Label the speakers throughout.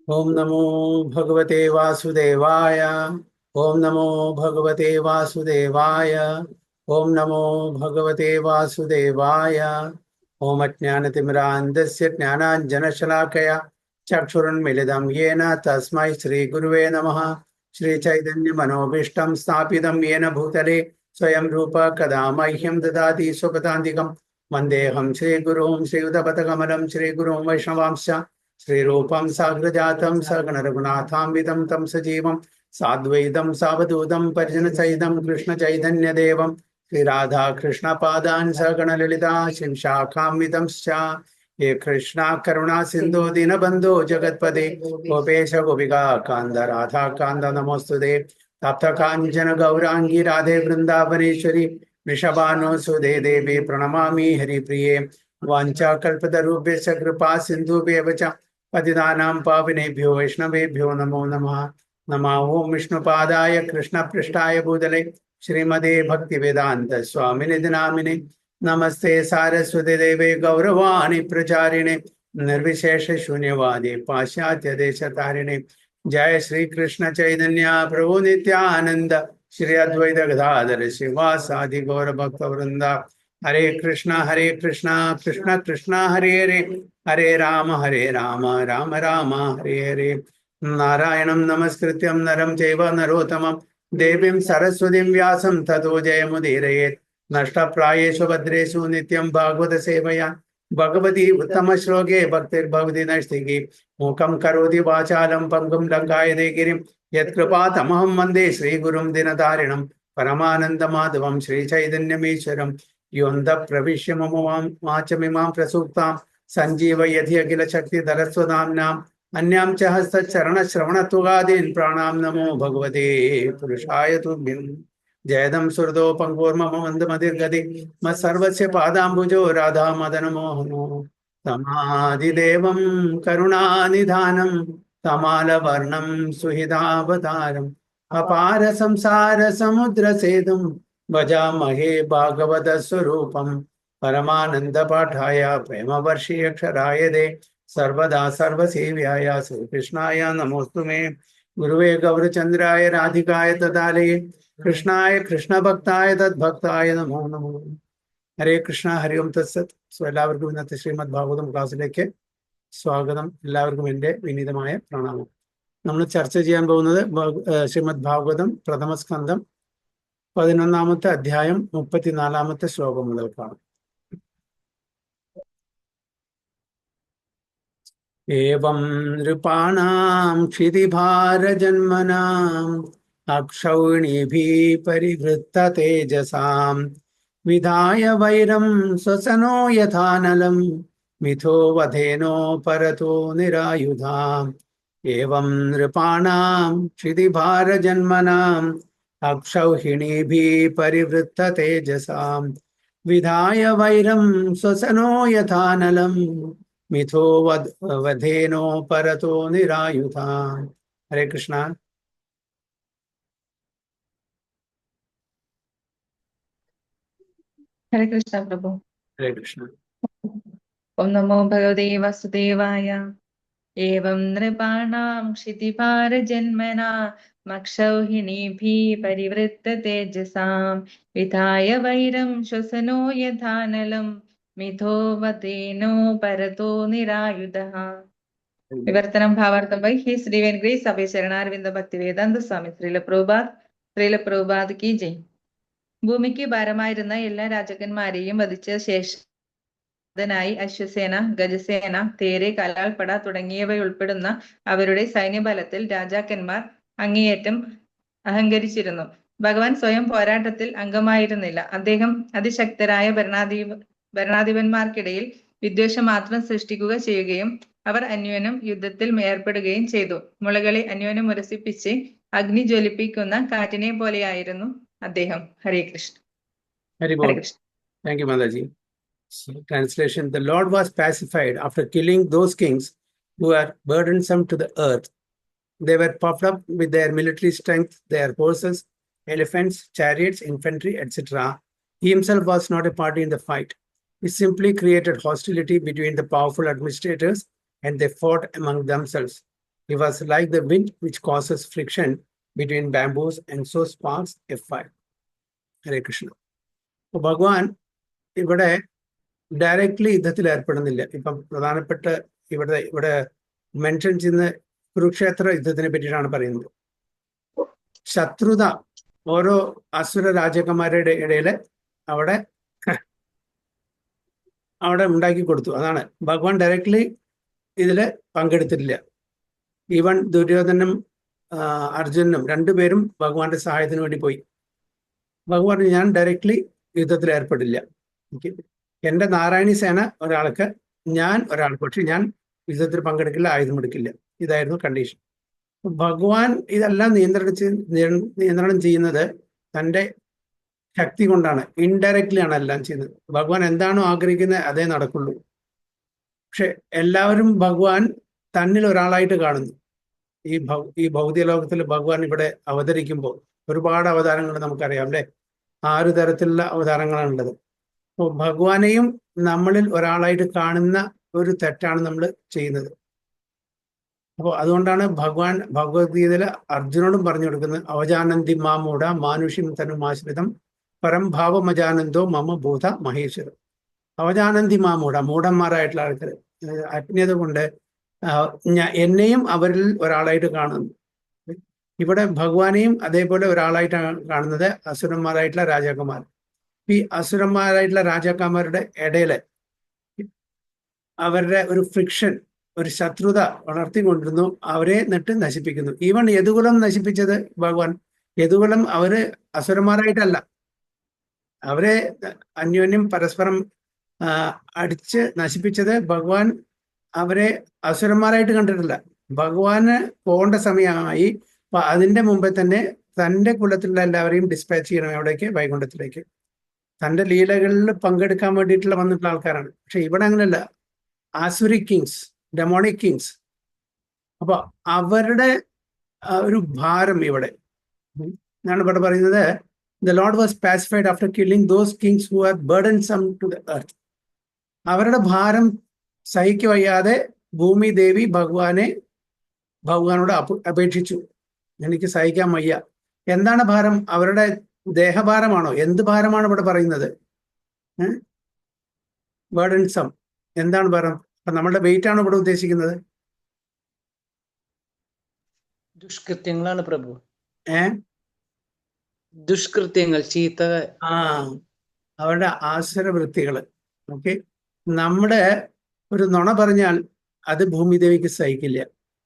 Speaker 1: ओम नमो भगवते वासुदेवाय। ओम नमो भगवते वासुदेवाय। ओम नमो भगवते वासुदेवाय। ओम अज्ञानतिमिरान्धस्य ज्ञानाञ्जनशलाकया चक्षुरुन्मिलितं येन तस्मै श्रीगुरुवे नमः। श्रीचैतन्यमनोभीष्टं स्थापितं येन भूतले स्वयं रूप कदा मह्यं ददाति स्वपदान्तिकं। वन्देऽहं श्रीगुरुं श्रीयुतपथकमलं श्रीगुरुं वैष्णवांश्च श्रीरूपं साग्रजातं सगणरघुनाथान्वितं तं सजीवं साद्वैतं सावधूतं परिजनसहितं कृष्णचैतन्यदेवं श्रीराधा कृष्णपादान् सगणललिता शिंशाखान्वितंश्च। हे कृष्णा करुणा सिन्धो दीनबन्धो जगत्पते गोपेश गोपिका कान्द राधा कान्द नमोऽस्तुते। तप्त काञ्चन गौराङ्गी राधे वृन्दावनेश्वरी वृषभानुसुते देवी प्रणमामि हरिप्रिये। वाञ्छाकल्पतरुभ्यश्च कृपा सिन्धुभ्येव च पतितानां पावनेभ्यो वैष्णवेभ्यो नमो नमः। नमः ओं विष्णुपादाय कृष्णपृष्ठाय भूतले श्रीमते भक्तिवेदान्त स्वामिने नामिने नमस्ते सारस्वती देवे गौरवाणी प्रचारिणे निर्विशेष शून्यवादी पाश्चात्य देश तारिणे। जय श्री कृष्ण चैतन्य प्रभु नित्यानंद श्री अद्वैत गदाधर शिवासादि गौर भक्त वृंदा। हरे कृष्णा कृष्ण कृष्णा हरे हरे हरे राम राम राम हरे हरे। नारायणं नमस्कृत्यं नरं चैव नरोत्तमं देवीं सरस्वतीं व्यासं ततो जयमुदीरयेत्। नष्टप्रायेषु भद्रेषु नित्यं भागवत सेवया भगवती उत्तम श्लोके भक्तिर्भवति नैष्ठिकी। मूकं करोति वाचालं पङ्गुं लङ्घयते गिरिं यत्कृपातमहं वन्दे श्रीगुरुं दिनतारिणं परमानन्दमाधवं श्रीचैतन्यमीश्वरं। योऽन्तः प्रविश्य मम वाचमिमां प्रसूक्तां सञ्जीवयति अखिल शक्तिधरस्वधाम्नाम् अन्यां च हस्तचरणश्रवणत्वगादीन् प्राणां नमो भगवते पुरुषाय तुभ्यं। जयदं सुहृदो पङ्गोर्मम मन्दमतिर्गति मत्सर्वस्य पादाम्बुजो राधा मदन मोहनो तमादिदेवं करुणानिधानं तमालवर्णं सुहृदावतारम् अपार संसार समुद्र सेतुं भजामहे भागवत स्वरूपम्। परमानंद पाठाय प्रेमवर्षीय क्षराय दे सर्वदा सर्वसेव्याय श्रीकृष्णाय नमोस्तु मे। गुरुवे गौरचंद्राय राधिकाय तदालये कृष्णाय कृष्ण भक्ताय तद्भक्ताय नमो नमो। ഹരേ കൃഷ്ണ ഹരി ഓം തത്സത്. സോ എല്ലാവർക്കും ഇന്നത്തെ ശ്രീമദ് ഭാഗവതം ക്ലാസ്സിലേക്ക് സ്വാഗതം. എല്ലാവർക്കും എൻ്റെ വിനീതമായ പ്രണാമം. നമ്മൾ ചർച്ച ചെയ്യാൻ പോകുന്നത് ശ്രീമദ് ഭാഗവതം പ്രഥമ സ്കന്ധം 11-ാമത്തെ അധ്യായം 34-ാമത്തെ ശ്ലോകം മുതൽക്കാണ്. ഏവം നൃപാണാം ക്ഷിതിഭാരജന്മനാം അക്ഷൗണിഭിः പരിവൃത്ത തേജസാം വിധായ വൈരം സ്വസനോ യഥാനലം മിഥോ വധേനോ പരതോ നിരായുധാം. ഏവം നൃപാണാം ക്ഷിതിഭാരജന്മനാം അക്ഷൗഹിണീഭിः പരിവൃത്ത തേജസാം വിധായ വൈരം സ്വസനോ യഥാനലം മിഥോ വധേനോ പരതോ നിരായുധാം. ഹരേ കൃഷ്ണ.
Speaker 2: हरे कृष्ण प्रभु।
Speaker 1: हरे कृष्ण.
Speaker 2: ओम नमो भगवते वासुदेवाय। एवं नृपाणां क्षितिभारजन्मना मक्षौहिणीभिः परिवृत्त तेजसां विधाय वैरं श्वसनो यथानलं मिथो वधेनो परतो निरायुधः. विवर्तनं भावार्थं by His Divine Grace Abhay Charanarvinda Bhaktivedanta Swami Srila Prabhupada की जय. ഭൂമിക്ക് ഭാരമായിരുന്ന എല്ലാ രാജാക്കന്മാരെയും വധിച്ച ശേഷനായി അശ്വസേന, ഗജസേന, തേര്, കാലാൾപ്പട തുടങ്ങിയവയുൾപ്പെടുന്ന അവരുടെ സൈന്യബലത്തിൽ രാജാക്കന്മാർ അങ്ങേയറ്റം അഹങ്കരിച്ചിരുന്നു. ഭഗവാൻ സ്വയം പോരാട്ടത്തിൽ അംഗമായിരുന്നില്ല. അദ്ദേഹം അതിശക്തരായ ഭരണാധിപന്മാർക്കിടയിൽ വിദ്വേഷം മാത്രം സൃഷ്ടിക്കുക ചെയ്യുകയും അവർ അന്യോന്യം യുദ്ധത്തിൽ ഏർപ്പെടുകയും ചെയ്തു. മുളകളെ അന്യോന്യം ഉരസിപ്പിച്ച് അഗ്നി ജ്വലിപ്പിക്കുന്ന കാറ്റിനെ പോലെയായിരുന്നു അദ്ദേഹം. ഹരേ Krishna.
Speaker 1: Hare Bol. Thank you, Mataji. So, translation: The Lord was pacified after killing those kings who were burdensome to the earth. They were puffed up with their military strength, their horses, elephants, chariots, infantry, etc. He himself was not a party in the fight. He simply created hostility between the powerful administrators and they fought among themselves. He was like the wind which causes friction between bamboos and so sparks a fire. Hare Krishna. അപ്പൊ ഭഗവാൻ ഇവിടെ directly യുദ്ധത്തിൽ ഏർപ്പെടുന്നില്ല. ഇപ്പം പ്രധാനപ്പെട്ട ഇവിടെ mention ചെയ്യുന്ന കുരുക്ഷേത്ര യുദ്ധത്തിനെ പറ്റിയിട്ടാണ് പറയുന്നത്. ശത്രുത ഓരോ അസുര രാജാക്കന്മാരുടെ ഇടയിൽ അവിടെ ഉണ്ടാക്കി കൊടുത്തു. അതാണ് ഭഗവാൻ ഡയറക്ട്ലി ഇതിൽ പങ്കെടുത്തിട്ടില്ല. ഈവൻ ദുര്യോധനും അർജുനനും രണ്ടുപേരും ഭഗവാന്റെ സഹായത്തിന് വേണ്ടി പോയി. ഭഗവാൻ ഞാൻ ഡയറക്ട്ലി യുദ്ധത്തിൽ ഏർപ്പെടില്ല. എൻ്റെ നാരായണി സേന ഒരാൾക്ക്, ഞാൻ ഒരാൾക്ക്, പക്ഷെ ഞാൻ യുദ്ധത്തിൽ പങ്കെടുക്കില്ല, ആയുധം എടുക്കില്ല. ഇതായിരുന്നു കണ്ടീഷൻ. ഭഗവാൻ ഇതെല്ലാം നിയന്ത്രണം ചെയ്യുന്നത് തൻ്റെ ശക്തി കൊണ്ടാണ്. ഇൻഡയറക്ട്ലി ആണ് എല്ലാം ചെയ്യുന്നത്. ഭഗവാൻ എന്താണോ ആഗ്രഹിക്കുന്നത് അതേ നടക്കുള്ളൂ. പക്ഷെ എല്ലാവരും ഭഗവാൻ തന്നിൽ ഒരാളായിട്ട് കാണുന്നു. ഈ ഭൗതിക ലോകത്തിൽ ഭഗവാൻ ഇവിടെ അവതരിക്കുമ്പോൾ ഒരുപാട് അവതാരങ്ങൾ നമുക്കറിയാം അല്ലേ? 6 തരത്തിലുള്ള അവതാരങ്ങളാണുള്ളത്. അപ്പോൾ ഭഗവാനെയും നമ്മളിൽ ഒരാളായിട്ട് കാണുന്ന ഒരു തെറ്റാണ് നമ്മൾ ചെയ്യുന്നത്. അപ്പോൾ അതുകൊണ്ടാണ് ഭഗവാൻ ഭഗവത്ഗീതയിൽ അർജുനോടും പറഞ്ഞു കൊടുക്കുന്നത്, അവജാനന്തി മാമൂഢ മാനുഷ്യം തനുമാശ്രിതം പരം ഭാവമജാനന്ദോ മമ ഭൂത മഹേശ്വരം. അവജാനന്തി മാമൂഢ, മൂഢന്മാരായിട്ടുള്ള ആൾക്കാർ അജ്ഞത കൊണ്ട് എന്നെയും അവരിൽ ഒരാളായിട്ട് കാണുന്നു. ഇവിടെ ഭഗവാനെയും അതേപോലെ ഒരാളായിട്ടാണ് കാണുന്നത് അസുരന്മാരായിട്ടുള്ള രാജാക്കന്മാർ. ഈ അസുരന്മാരായിട്ടുള്ള രാജാക്കന്മാരുടെ ഇടയിൽ അവരുടെ ഒരു ഫ്രിക്ഷൻ, ഒരു ശത്രുത വളർത്തിക്കൊണ്ടിരുന്നു. അവരെ നട്ട് നശിപ്പിക്കുന്നു. ഈവൻ യദുകുലം നശിപ്പിച്ചത് ഭഗവാൻ. യദുകുലം അവര് അസുരന്മാരായിട്ടല്ല, അവരെ അന്യോന്യം പരസ്പരം അടിച്ച് നശിപ്പിച്ചത് ഭഗവാൻ. അവരെ അസുരന്മാരായിട്ട് കണ്ടിട്ടില്ല. ഭഗവാന് പോകേണ്ട സമയമായി. അതിന്റെ മുമ്പേ തന്നെ തൻ്റെ കുലത്തിലുള്ള എല്ലാവരെയും ഡിസ്പാച്ച് ചെയ്യണം. എവിടേക്ക്? വൈകുണ്ഠത്തിലേക്ക്. തൻ്റെ ലീലകളിൽ പങ്കെടുക്കാൻ വേണ്ടിയിട്ടുള്ള വന്നിട്ടുള്ള ആൾക്കാരാണ്. പക്ഷെ ഇവിടെ അങ്ങനെയല്ല. ആസുരിക് കിങ്സ്, ഡെമോണിക് കിങ്സ്. അപ്പൊ അവരുടെ ഒരു ഭാരം ഇവിടെ എന്നാണ് ഇവിടെ പറയുന്നത്. The Lord was pacified after killing those kings who are burdensome to the earth. അവരുടെ ഭാരം സഹിക്കവയ്യാതെ ഭൂമി ദേവി ഭഗവാനോട് അപേക്ഷിച്ചു, എനിക്ക് സഹിക്കാൻ വയ്യ. എന്താണ് ഭാരം? അവരുടെ ദേഹഭാരമാണോ? എന്ത് ഭാരമാണ് ഇവിടെ പറയുന്നത്? ബർഡൻസം. എന്താണ് ഭാരം? അപ്പൊ നമ്മളുടെ വെയിറ്റ് ആണ് ഇവിടെ ഉദ്ദേശിക്കുന്നത്.
Speaker 3: ദുഷ്കൃത്യങ്ങളാണ് പ്രഭു. ദുഷ്കൃത്യങ്ങൾ, ചീത്ത,
Speaker 1: അവരുടെ ആസുരവൃത്തികള്. ഓക്കെ, നമ്മുടെ ഒരു നുണ പറഞ്ഞാൽ അത് ഭൂമിദേവിക്ക് സഹിക്കില്ല.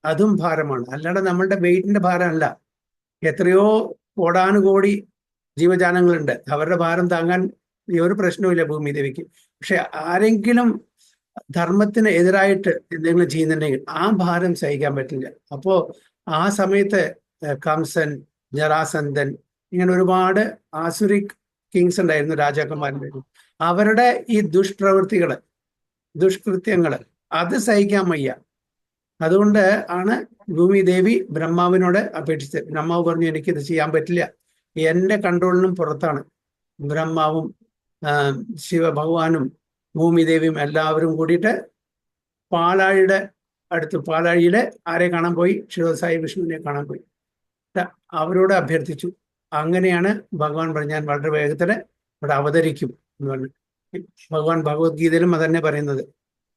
Speaker 1: അതും ഭാരമാണ്. അല്ലാതെ നമ്മളുടെ വെയിറ്റിന്റെ ഭാരമല്ല. എത്രയോ കോടാനുകോടി ജീവജാലങ്ങളുണ്ട്, അവരുടെ ഭാരം താങ്ങാൻ ഒരു പ്രശ്നവുമില്ല ഭൂമിദേവിക്ക്. പക്ഷെ ആരെങ്കിലും ധർമ്മത്തിന് എതിരായിട്ട് എന്തെങ്കിലും ചെയ്യുന്നുണ്ടെങ്കിൽ ആ ഭാരം സഹിക്കാൻ പറ്റില്ല. അപ്പോ ആ സമയത്ത് കംസൻ, ജരാസന്ധൻ, ഇങ്ങനെ ഒരുപാട് ആസുരിക് കിങ്സ് ഉണ്ടായിരുന്നു, രാജാക്കന്മാരുണ്ടായിരുന്നു. അവരുടെ ഈ ദുഷ്പ്രവൃത്തികള്, ദുഷ്കൃത്യങ്ങള് അത് സഹിക്കാൻ വയ്യ. അതുകൊണ്ട് ആണ് ഭൂമിദേവി ബ്രഹ്മാവിനോട് അപേക്ഷിച്ചത്. ബ്രഹ്മാവ് പറഞ്ഞു, എനിക്കിത് ചെയ്യാൻ പറ്റില്ല, എൻ്റെ കൺട്രോളിനും പുറത്താണ്. ബ്രഹ്മാവും ശിവഭഗവാനും ഭൂമിദേവിയും എല്ലാവരും കൂടിയിട്ട് പാലാഴിയുടെ അടുത്ത്, പാലാഴിയിലെ ആരെ കാണാൻ പോയി? ശിവസായി വിഷ്ണുവിനെ കാണാൻ പോയി. അവരോട് അഭ്യർത്ഥിച്ചു. അങ്ങനെയാണ് ഭഗവാൻ പറഞ്ഞു, ഞാൻ വളരെ വേഗത്തിൽ ഇവിടെ അവതരിക്കും എന്ന് പറഞ്ഞു. ഭഗവാൻ ഭഗവത്ഗീതയിലും അതന്നെ പറയുന്നത്.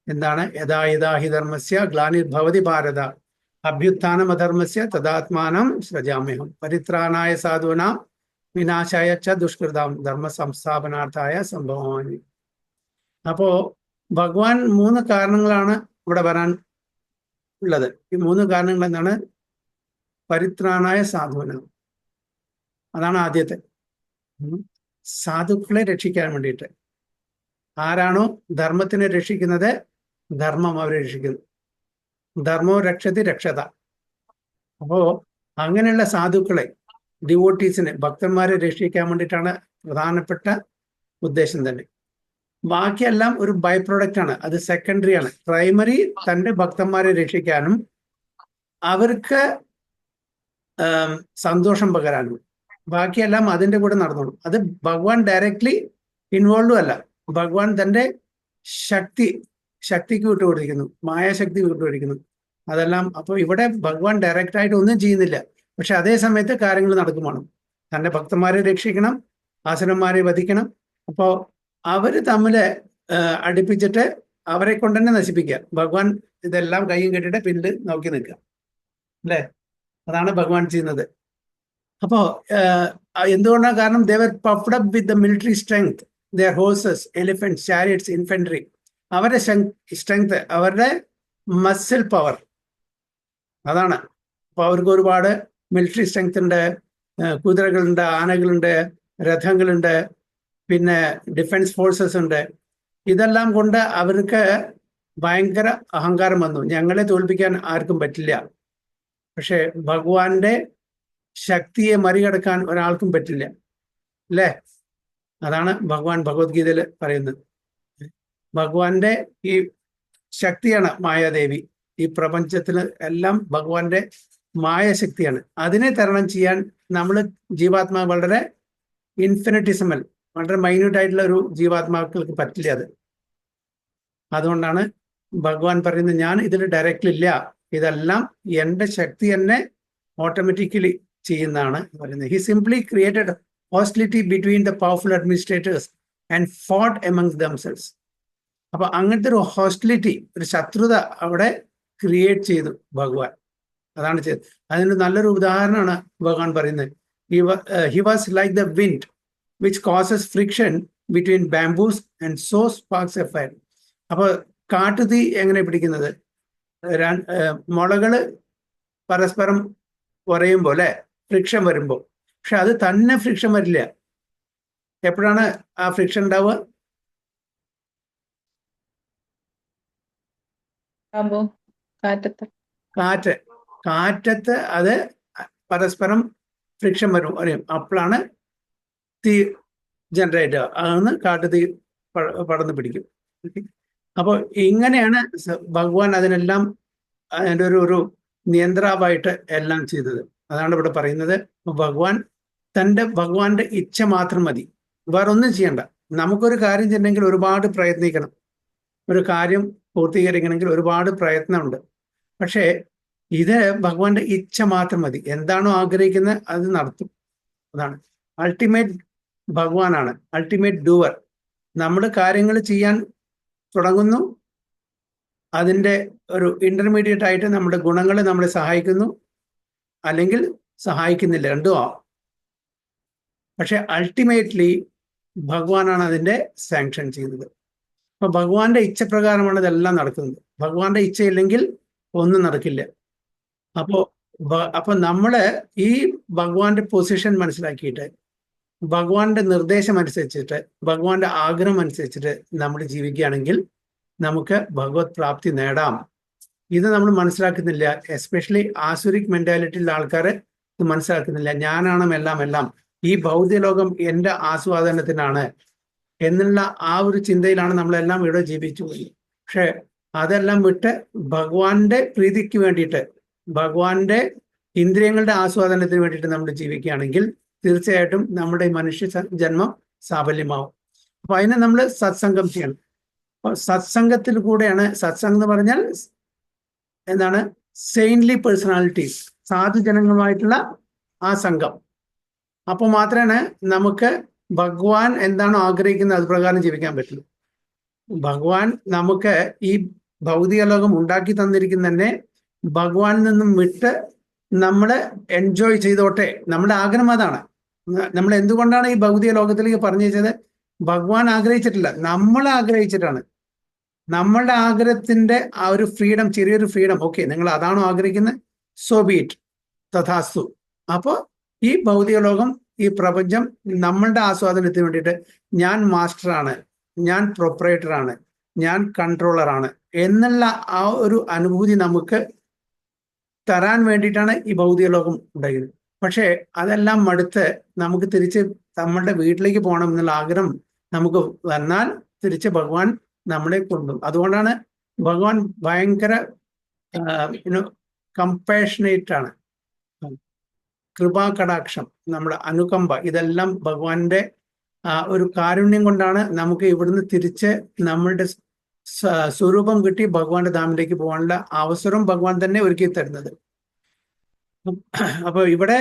Speaker 1: എന്താണ്? യഥാ യഥാ ഹി ധർമ്മസ്യ ഗ്ലാനിർഭവതി ഭാരത അഭ്യുത്ഥാനം അധർമ്മസ്യ തദാത്മാനം സൃജാമ്യഹം പരിത്രാണായ സാധൂനാം വിനാശായ ച ദുഷ്കൃതാം ധർമ്മ സംസ്ഥാപനാർത്ഥായ സംഭവമാനി. അപ്പോ ഭഗവാൻ 3 കാരണങ്ങളാണ് ഇവിടെ വരാൻ ഉള്ളത്. ഈ 3 കാരണങ്ങൾ എന്താണ്? പരിത്രാണായ സാധൂനാം, അതാണ് ആദ്യത്തെ. സാധുക്കളെ രക്ഷിക്കാൻ വേണ്ടിയിട്ട്. ആരാണോ ധർമ്മത്തിനെ രക്ഷിക്കുന്നത്, ധർമ്മം അവരെ രക്ഷിക്കുന്നു. ധർമ്മോ രക്ഷതി രക്ഷത. അപ്പോ അങ്ങനെയുള്ള സാധുക്കളെ, ഡിവോട്ടീസിനെ, ഭക്തന്മാരെ രക്ഷിക്കാൻ വേണ്ടിയിട്ടാണ് പ്രധാനപ്പെട്ട ഉദ്ദേശം തന്നെ. ബാക്കിയെല്ലാം ഒരു ബൈ പ്രോഡക്റ്റ് ആണ്, അത് സെക്കൻഡറി ആണ്. പ്രൈമറി തൻ്റെ ഭക്തന്മാരെ രക്ഷിക്കാനും അവർക്ക് സന്തോഷം പകരാനും, ബാക്കിയെല്ലാം അതിൻ്റെ കൂടെ നടന്നോളും. അത് ഭഗവാൻ ഡയറക്ട്ലി ഇൻവോൾവും അല്ല. ഭഗവാൻ തൻ്റെ ശക്തിക്ക് വിട്ടുകൊടുക്കുന്നു, മായാശക്തി വിട്ടുകൊടുക്കുന്നു. അതെല്ലാം. അപ്പോൾ ഇവിടെ ഭഗവാൻ ഡയറക്റ്റ് ആയിട്ട് ഒന്നും ചെയ്യുന്നില്ല, പക്ഷെ അതേ സമയത്ത് കാര്യങ്ങൾ നടക്കുമാണ്. തന്റെ ഭക്തന്മാരെ രക്ഷിക്കണം, ആസുരന്മാരെ വധിക്കണം. അപ്പോൾ അവര് തമ്മിൽ അടുപ്പിച്ചിട്ട് അവരെ കൊണ്ട് തന്നെ നശിപ്പിക്കുക. ഭഗവാൻ ഇതെല്ലാം കയ്യും കെട്ടിട്ട് പിന്നിൽ നോക്കി നിൽക്കുക, അല്ലേ? അതാണ് ഭഗവാൻ ചെയ്യുന്നത്. അപ്പോ എന്തുകൊണ്ടാണ്? കാരണം they were puffed up with the military strength, their horses, elephants, chariots, infantry. അവരുടെ സ്ട്രെങ്ത്, അവരുടെ മസിൽ പവർ അതാണ്. അപ്പൊ അവർക്ക് ഒരുപാട് മിലിറ്ററി സ്ട്രെങ്ത് ഉണ്ട്, കുതിരകളുണ്ട്, ആനകളുണ്ട്, രഥങ്ങളുണ്ട്, പിന്നെ ഡിഫൻസ് ഫോഴ്സസ് ഉണ്ട്. ഇതെല്ലാം കൊണ്ട് അവർക്ക് ഭയങ്കര അഹങ്കാരം വന്നു. ഞങ്ങളെ തോൽപ്പിക്കാൻ ആർക്കും പറ്റില്ല. പക്ഷെ ഭഗവാന്റെ ശക്തിയെ മറികടക്കാൻ ഒരാൾക്കും പറ്റില്ല, അല്ലേ? അതാണ് ഭഗവാൻ ഭഗവത്ഗീതയിൽ പറയുന്നത്. ഭഗവാന്റെ ഈ ശക്തിയാണ് മായാദേവി. ഈ പ്രപഞ്ചത്തിന് എല്ലാം ഭഗവാന്റെ മായശക്തിയാണ്. അതിനെ തരണം ചെയ്യാൻ നമ്മൾ ജീവാത്മാ വളരെ ഇൻഫിനിറ്റിസിമൽ, വളരെ മൈന്യൂട്ട് ആയിട്ടുള്ള ഒരു ജീവാത്മാക്കൾക്ക് പറ്റില്ല അത്. അതുകൊണ്ടാണ് ഭഗവാൻ പറയുന്നത്, ഞാൻ ഇതിൽ ഡയറക്റ്റ് ഇല്ല, ഇതെല്ലാം എൻ്റെ ശക്തി തന്നെ ഓട്ടോമാറ്റിക്കലി ചെയ്യുന്നതാണ് പറയുന്നത്. He simply created hostility between the powerful administrators and fought amongst themselves. അപ്പൊ അങ്ങനത്തെ ഒരു ഹോസ്റ്റിലിറ്റി, ഒരു ശത്രുത അവിടെ ക്രിയേറ്റ് ചെയ്തു ഭഗവാൻ. അതാണ് ചെയ്തത്. അതിന് നല്ലൊരു ഉദാഹരണമാണ് ഭഗവാൻ പറയുന്നത്. He was like the wind which causes friction between bamboos and so Sparks A fire. അപ്പൊ കാട്ടുതീ എങ്ങനെ പിടിക്കുന്നത്? മുളകള് പരസ്പരം കുറയുമ്പോൾ, അല്ലെ, ഫ്രിക്ഷൻ വരുമ്പോൾ. പക്ഷെ അത് തന്നെ ഫ്രിക്ഷൻ വരില്ല. എപ്പോഴാണ് ആ ഫ്രിക്ഷൻ ഉണ്ടാവുക? കാറ്റത്ത് അത് പരസ്പരം ഫ്രിക്ഷൻ വരും, അപ്പോഴാണ് തീ ജനറേറ്റ് ആവുക. അതാണ് കാട്ടുതീ പടർന്നു പിടിക്കും. അപ്പോൾ ഇങ്ങനെയാണ് ഭഗവാൻ അതിനെല്ലാം അതിൻ്റെ ഒരു നിയന്ത്രാവായിട്ട് എല്ലാം ചെയ്തത്. അതാണ് ഇവിടെ പറയുന്നത്. ഭഗവാന്റെ ഇച്ഛ മാത്രം മതി, വേറൊന്നും ചെയ്യണ്ട. നമുക്കൊരു കാര്യം ചെയ്യണമെങ്കിൽ ഒരുപാട് പ്രയത്നിക്കണം. ഒരു കാര്യം പൂർത്തീകരിക്കണമെങ്കിൽ ഒരുപാട് പ്രയത്നമുണ്ട്. പക്ഷേ ഇത് ഭഗവാന്റെ ഇച്ഛ മാത്രം മതി. എന്താണോ ആഗ്രഹിക്കുന്നത് അത് നടത്തും. അതാണ് അൾട്ടിമേറ്റ്. ഭഗവാനാണ് അൾട്ടിമേറ്റ് ഡൂവർ. നമ്മൾ കാര്യങ്ങൾ ചെയ്യാൻ തുടങ്ങുന്നു, അതിൻ്റെ ഒരു ഇന്റർമീഡിയറ്റ് ആയിട്ട് നമ്മുടെ ഗുണങ്ങൾ നമ്മളെ സഹായിക്കുന്നു, അല്ലെങ്കിൽ സഹായിക്കുന്നില്ല, രണ്ടും ആവും. പക്ഷെ അൾട്ടിമേറ്റ്ലി ഭഗവാനാണ് അതിൻ്റെ സാങ്ഷൻ ചെയ്യുന്നത്. അപ്പൊ ഭഗവാന്റെ ഇച്ഛപ്രകാരമാണ് ഇതെല്ലാം നടക്കുന്നത്. ഭഗവാന്റെ ഇച്ഛയില്ലെങ്കിൽ ഒന്നും നടക്കില്ല. അപ്പൊ നമ്മള് ഈ ഭഗവാന്റെ പൊസിഷൻ മനസ്സിലാക്കിയിട്ട്, ഭഗവാന്റെ നിർദ്ദേശം അനുസരിച്ചിട്ട്, ഭഗവാന്റെ ആഗ്രഹം അനുസരിച്ചിട്ട് നമ്മൾ ജീവിക്കുകയാണെങ്കിൽ നമുക്ക് ഭഗവത് പ്രാപ്തി നേടാം. ഇത് നമ്മൾ മനസ്സിലാക്കുന്നില്ല. എസ്പെഷ്യലി ആസുരിക് മെന്റാലിറ്റിയിലുള്ള ആൾക്കാർ ഇത് മനസ്സിലാക്കുന്നില്ല. ഞാനാണ് എല്ലാം, ഈ ഭൗതിക ലോകം എൻ്റെ ആസ്വാദനത്തിനാണ് എന്നുള്ള ആ ഒരു ചിന്തയിലാണ് നമ്മളെല്ലാം ഇവിടെ ജീവിച്ചു പോയി. പക്ഷെ അതെല്ലാം വിട്ട് ഭഗവാന്റെ പ്രീതിക്ക് വേണ്ടിയിട്ട്, ഭഗവാന്റെ ഇന്ദ്രിയങ്ങളുടെ ആസ്വാദനത്തിന് വേണ്ടിയിട്ട് നമ്മൾ ജീവിക്കുകയാണെങ്കിൽ തീർച്ചയായിട്ടും നമ്മുടെ മനുഷ്യ ജന്മം സാഫല്യമാവും. അപ്പൊ അതിനെ നമ്മൾ സത്സംഗം ചെയ്യണം. അപ്പൊ സത്സംഗത്തിൽ കൂടെയാണ്, സത്സംഗം എന്ന് പറഞ്ഞാൽ എന്താണ്? സെയിൻലി പേഴ്സണാലിറ്റീസ്, സാധുജനങ്ങളുമായിട്ടുള്ള ആ സംഘം. അപ്പോൾ മാത്രമേ നമുക്ക് ഭഗവാൻ എന്താണോ ആഗ്രഹിക്കുന്നത് അത് പ്രകാരം ജീവിക്കാൻ പറ്റുള്ളൂ. ഭഗവാൻ നമുക്ക് ഈ ഭൗതിക ലോകം ഉണ്ടാക്കി തന്നിരിക്കുന്ന തന്നെ ഭഗവാനിൽ നിന്നും വിട്ട് നമ്മൾ എൻജോയ് ചെയ്തോട്ടെ. നമ്മുടെ ആഗ്രഹം അതാണ്. നമ്മൾ എന്തുകൊണ്ടാണ് ഈ ഭൗതിക ലോകത്തിലേക്ക് പറഞ്ഞു വെച്ചത്? ഭഗവാൻ ആഗ്രഹിച്ചിട്ടില്ല, നമ്മൾ ആഗ്രഹിച്ചിട്ടാണ്. നമ്മളുടെ ആഗ്രഹത്തിന്റെ ആ ഒരു ഫ്രീഡം, ചെറിയൊരു ഫ്രീഡം, ഓക്കെ, നിങ്ങൾ അതാണോ ആഗ്രഹിക്കുന്നത്, സോ ബി ഇറ്റ്, തഥാസ്തു. അപ്പോൾ ഈ ഭൗതിക ലോകം, ഈ പ്രപഞ്ചം നമ്മളുടെ ആസ്വാദനത്തിന് വേണ്ടിയിട്ട് ഞാൻ മാസ്റ്ററാണ്, ഞാൻ പ്രൊപ്പറേറ്ററാണ്, ഞാൻ കൺട്രോളറാണ് എന്നുള്ള ആ ഒരു അനുഭൂതി നമുക്ക് തരാൻ വേണ്ടിയിട്ടാണ് ഈ ഭൗതിക ലോകം ഉണ്ടായത്. പക്ഷേ അതെല്ലാം മടുത്ത് നമുക്ക് തിരിച്ച് നമ്മളുടെ വീട്ടിലേക്ക് പോകണം എന്നുള്ള ആഗ്രഹം നമുക്ക് വന്നാൽ തിരിച്ച് ഭഗവാൻ നമ്മളെ കൊണ്ടുപോകും. അതുകൊണ്ടാണ് ഭഗവാൻ ഭയങ്കര കമ്പാഷനേറ്റ് ആണ്. കൃപാകടാക്ഷം, നമ്മുടെ അനുകമ്പ, ഇതെല്ലാം ഭഗവാന്റെ ഒരു കാരുണ്യം കൊണ്ടാണ് നമുക്ക് ഇവിടുന്ന് തിരിച്ച് നമ്മളുടെ സ്വരൂപം കിട്ടി ഭഗവാന്റെ ധാമിലേക്ക് പോകാനുള്ള അവസരം ഭഗവാൻ തന്നെ ഒരുക്കി തരുന്നത്. അപ്പൊ ഇവിടെ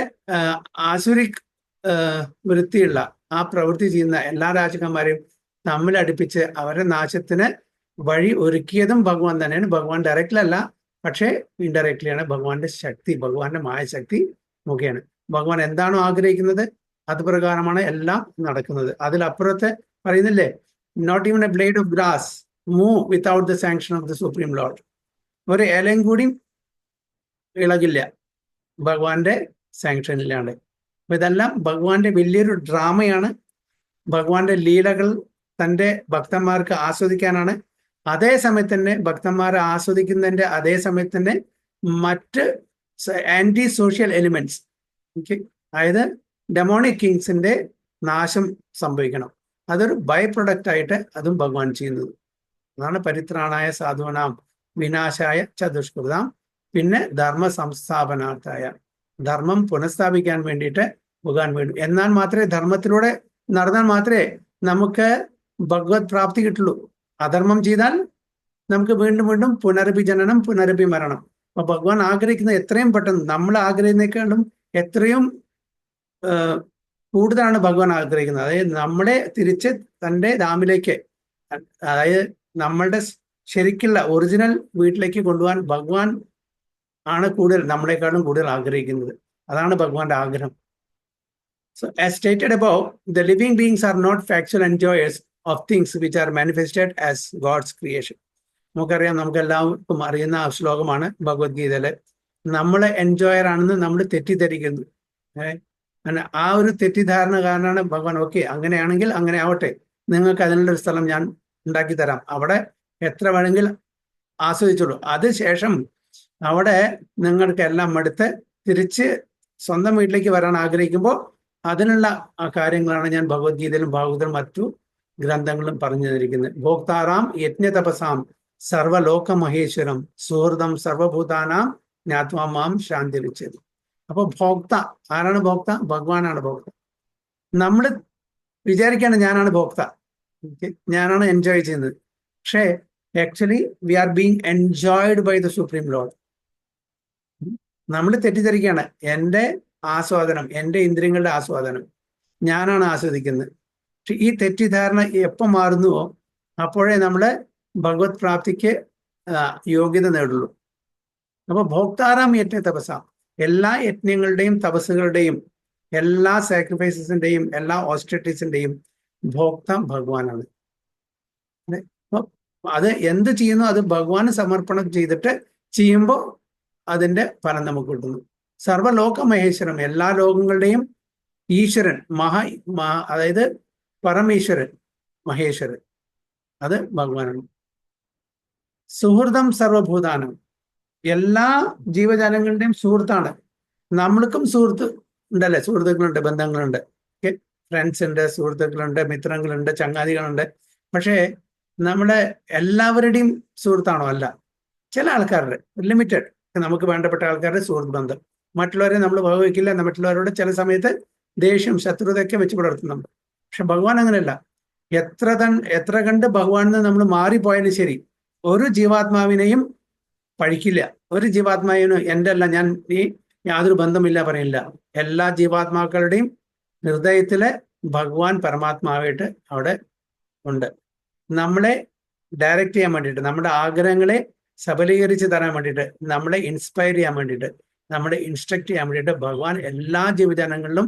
Speaker 1: ആസുരിക് വൃത്തിയുള്ള ആ പ്രവൃത്തി ചെയ്യുന്ന എല്ലാ രാജകുമാരെയും തമ്മിൽ അടുപ്പിച്ച് അവരുടെ നാശത്തിന് വഴി ഒരുക്കിയതും ഭഗവാൻ തന്നെയാണ്. ഭഗവാൻ ഡയറക്റ്റ്ലല്ല, പക്ഷേ ഇൻഡയറക്റ്റ്ലി ആണ്. ഭഗവാന്റെ ശക്തി, ഭഗവാന്റെ മായശക്തി മുഖേന ഭഗവാൻ എന്താണോ ആഗ്രഹിക്കുന്നത് അത് പ്രകാരമാണ് എല്ലാം നടക്കുന്നത്. അതിലപ്പുറത്ത് പറയുന്നില്ലേ, not even a blade of grass move without the sanction of the supreme lord. ഒരു ഇലയും കൂടി ഇളകില്ല ഭഗവാന്റെ സാങ്ഷൻ ഇല്ലാണ്ട്. അപ്പൊ ഇതെല്ലാം ഭഗവാന്റെ വലിയൊരു ഡ്രാമയാണ്. ഭഗവാന്റെ ലീലകൾ തൻ്റെ ഭക്തന്മാർക്ക് ആസ്വദിക്കാനാണ്. അതേ സമയത്ത് തന്നെ ഭക്തന്മാരെ ആസ്വദിക്കുന്നതിന്റെ അതേ സമയത്ത് തന്നെ മറ്റ് ആന്റി സോഷ്യൽ എലിമെന്റ്സ്, അതായത് ഡെമോണിക് കിങ്സിന്റെ നാശം സംഭവിക്കണം. അതൊരു ബൈ പ്രൊഡക്റ്റ് ആയിട്ട് അതും ഭഗവാൻ ചെയ്യുന്നത്. അതാണ് പരിത്രാണായ സാധുവനാം വിനാശായ ചതുഷ്കൃതാം. പിന്നെ ധർമ്മ സംസ്ഥാപനാർത്ഥായ, ധർമ്മം പുനഃസ്ഥാപിക്കാൻ വേണ്ടിയിട്ട് ഭഗവാൻ വേണ്ടി. എന്നാൽ മാത്രമേ ധർമ്മത്തിലൂടെ നടന്നാൽ മാത്രമേ നമുക്ക് ഭഗവത് പ്രാപ്തി കിട്ടുള്ളൂ. അധർമ്മം ചെയ്താൽ നമുക്ക് വീണ്ടും വീണ്ടും പുനരഭിജനനം, പുനരഭിമരണം. അപ്പൊ ഭഗവാൻ ആഗ്രഹിക്കുന്നത് എത്രയും പെട്ടെന്ന്, നമ്മൾ ആഗ്രഹിക്കുന്നതിനേക്കാളും എത്രയും കൂടുതലാണ് ഭഗവാൻ ആഗ്രഹിക്കുന്നത്. അതായത് നമ്മളെ തിരിച്ച് തൻ്റെ ധാമിലേക്ക്, അതായത് നമ്മളുടെ ശരിക്കുള്ള ഒറിജിനൽ വീട്ടിലേക്ക് കൊണ്ടുപോകാൻ ഭഗവാൻ ആണ് കൂടുതൽ, നമ്മളെക്കാളും കൂടുതൽ ആഗ്രഹിക്കുന്നത്. അതാണ് ഭഗവാന്റെ ആഗ്രഹം. So as stated above, the living beings are not factual enjoyers of things which are manifested as God's creation. നമുക്കറിയാം, നമുക്ക് എല്ലാവർക്കും അറിയുന്ന ആ ശ്ലോകമാണ് ഭഗവത്ഗീതയിലെ. നമ്മളെ എൻജോയർ ആണെന്ന് നമ്മൾ തെറ്റിദ്ധരിക്കുന്നു. ആ ഒരു തെറ്റിദ്ധാരണ കാരണമാണ് ഭഗവാൻ ഓക്കെ അങ്ങനെയാണെങ്കിൽ അങ്ങനെ ആവട്ടെ, നിങ്ങൾക്ക് അതിനുള്ളൊരു സ്ഥലം ഞാൻ ഉണ്ടാക്കി തരാം, അവിടെ എത്ര വേണമെങ്കിൽ ആസ്വദിച്ചോളൂ. അതിനുശേഷം അവിടെ നിങ്ങൾക്ക് എല്ലാം മടുത്ത് തിരിച്ച് സ്വന്തം വീട്ടിലേക്ക് വരാൻ ആഗ്രഹിക്കുമ്പോൾ അതിനുള്ള ആ കാര്യങ്ങളാണ് ഞാൻ ഭഗവത്ഗീതയിലും ഭാഗവതത്തിലും മറ്റു ഗ്രന്ഥങ്ങളിലും പറഞ്ഞു തന്നിരിക്കുന്നത്. ഭോക്താറാം യജ്ഞതപസാം സർവലോക മഹേശ്വരം സുഹൃതം സർവഭൂതാനാം ജ്ഞാത്വാമാം ശാന്തി വിച്ഛേദം. അപ്പൊ ഭോക്ത ആരാണ്? ഭോക്ത ഭഗവാനാണ് ഭോക്ത. നമ്മൾ വിചാരിക്കാണ് ഞാനാണ് ഭോക്ത, ഞാനാണ് എൻജോയ് ചെയ്യുന്നത്. പക്ഷേ actually we are being enjoyed by the supreme lord. നമ്മൾ തെറ്റിദ്ധരിക്കുകയാണ്, എൻ്റെ ആസ്വാദനം, എൻ്റെ ഇന്ദ്രിയങ്ങളുടെ ആസ്വാദനം ഞാനാണ് ആസ്വദിക്കുന്നത്. പക്ഷെ ഈ തെറ്റിദ്ധാരണ എപ്പോൾ മാറുന്നുവോ അപ്പോഴേ നമ്മള് ഭഗവത് പ്രാപ്തിക്ക് യോഗ്യത നേടുള്ളൂ. അപ്പൊ ഭോക്താറാം യജ്ഞ തപസാം, എല്ലാ യജ്ഞങ്ങളുടെയും തപസ്സുകളുടെയും എല്ലാ സാക്രിഫൈസസിന്റെയും എല്ലാ ഓസ്റ്ററിറ്റീസിന്റെയും ഭോക്ത ഭഗവാനാണ്. അത് എന്ത് ചെയ്യുന്നു അത് ഭഗവാന് സമർപ്പണം ചെയ്തിട്ട് ചെയ്യുമ്പോൾ അതിന്റെ ഫലം നമുക്ക് കിട്ടുന്നു. സർവലോക മഹേശ്വരം, എല്ലാ ലോകങ്ങളുടെയും ഈശ്വരൻ, അതായത് പരമേശ്വരൻ, മഹേശ്വരൻ, അത് ഭഗവാനാണ്. സുഹൃതം സർവഭൂതാനം, എല്ലാ ജീവജാലങ്ങളുടെയും സുഹൃത്താണ്. നമ്മൾക്കും സുഹൃത്ത് ഉണ്ടല്ലേ, സുഹൃത്തുക്കളുണ്ട്, ബന്ധങ്ങളുണ്ട്, ഫ്രണ്ട്സ് ഉണ്ട്, സുഹൃത്തുക്കളുണ്ട്, മിത്രങ്ങളുണ്ട്, ചങ്ങാതികളുണ്ട്. പക്ഷേ നമ്മുടെ എല്ലാവരുടെയും സുഹൃത്താണോ? അല്ല. ചില ആൾക്കാരുടെ ലിമിറ്റഡ്, നമുക്ക് വേണ്ടപ്പെട്ട ആൾക്കാരുടെ സുഹൃത്ത് ബന്ധം. മറ്റുള്ളവരെ നമ്മൾ വകവയ്ക്കില്ല, മറ്റുള്ളവരോട് ചില സമയത്ത് ദേഷ്യം, ശത്രുതയൊക്കെ വെച്ച് പുലർത്തുന്നുണ്ട്. പക്ഷെ ഭഗവാൻ അങ്ങനെയല്ല. എത്ര കണ്ട് ഭഗവാനിൽ നമ്മൾ മാറിപ്പോയാലും ശരി, ഒരു ജീവാത്മാവിനെയും പഴിക്കില്ല. ഒരു ജീവാത്മാവിനും എൻ്റെ അല്ല, ഞാൻ ഈ യാതൊരു ബന്ധമില്ല പറയില്ല. എല്ലാ ജീവാത്മാക്കളുടെയും ഹൃദയത്തിലെ ഭഗവാൻ പരമാത്മാവായിട്ട് അവിടെ ഉണ്ട്. നമ്മളെ ഡയറക്റ്റ് ചെയ്യാൻ വേണ്ടിയിട്ട്, നമ്മുടെ ആഗ്രഹങ്ങളെ സബലീകരിച്ച് തരാൻ വേണ്ടിയിട്ട്, നമ്മളെ ഇൻസ്പയർ ചെയ്യാൻ വേണ്ടിയിട്ട്, നമ്മളെ ഇൻസ്ട്രക്ട് ചെയ്യാൻ വേണ്ടിയിട്ട് ഭഗവാൻ എല്ലാ ജീവജാലങ്ങളിലും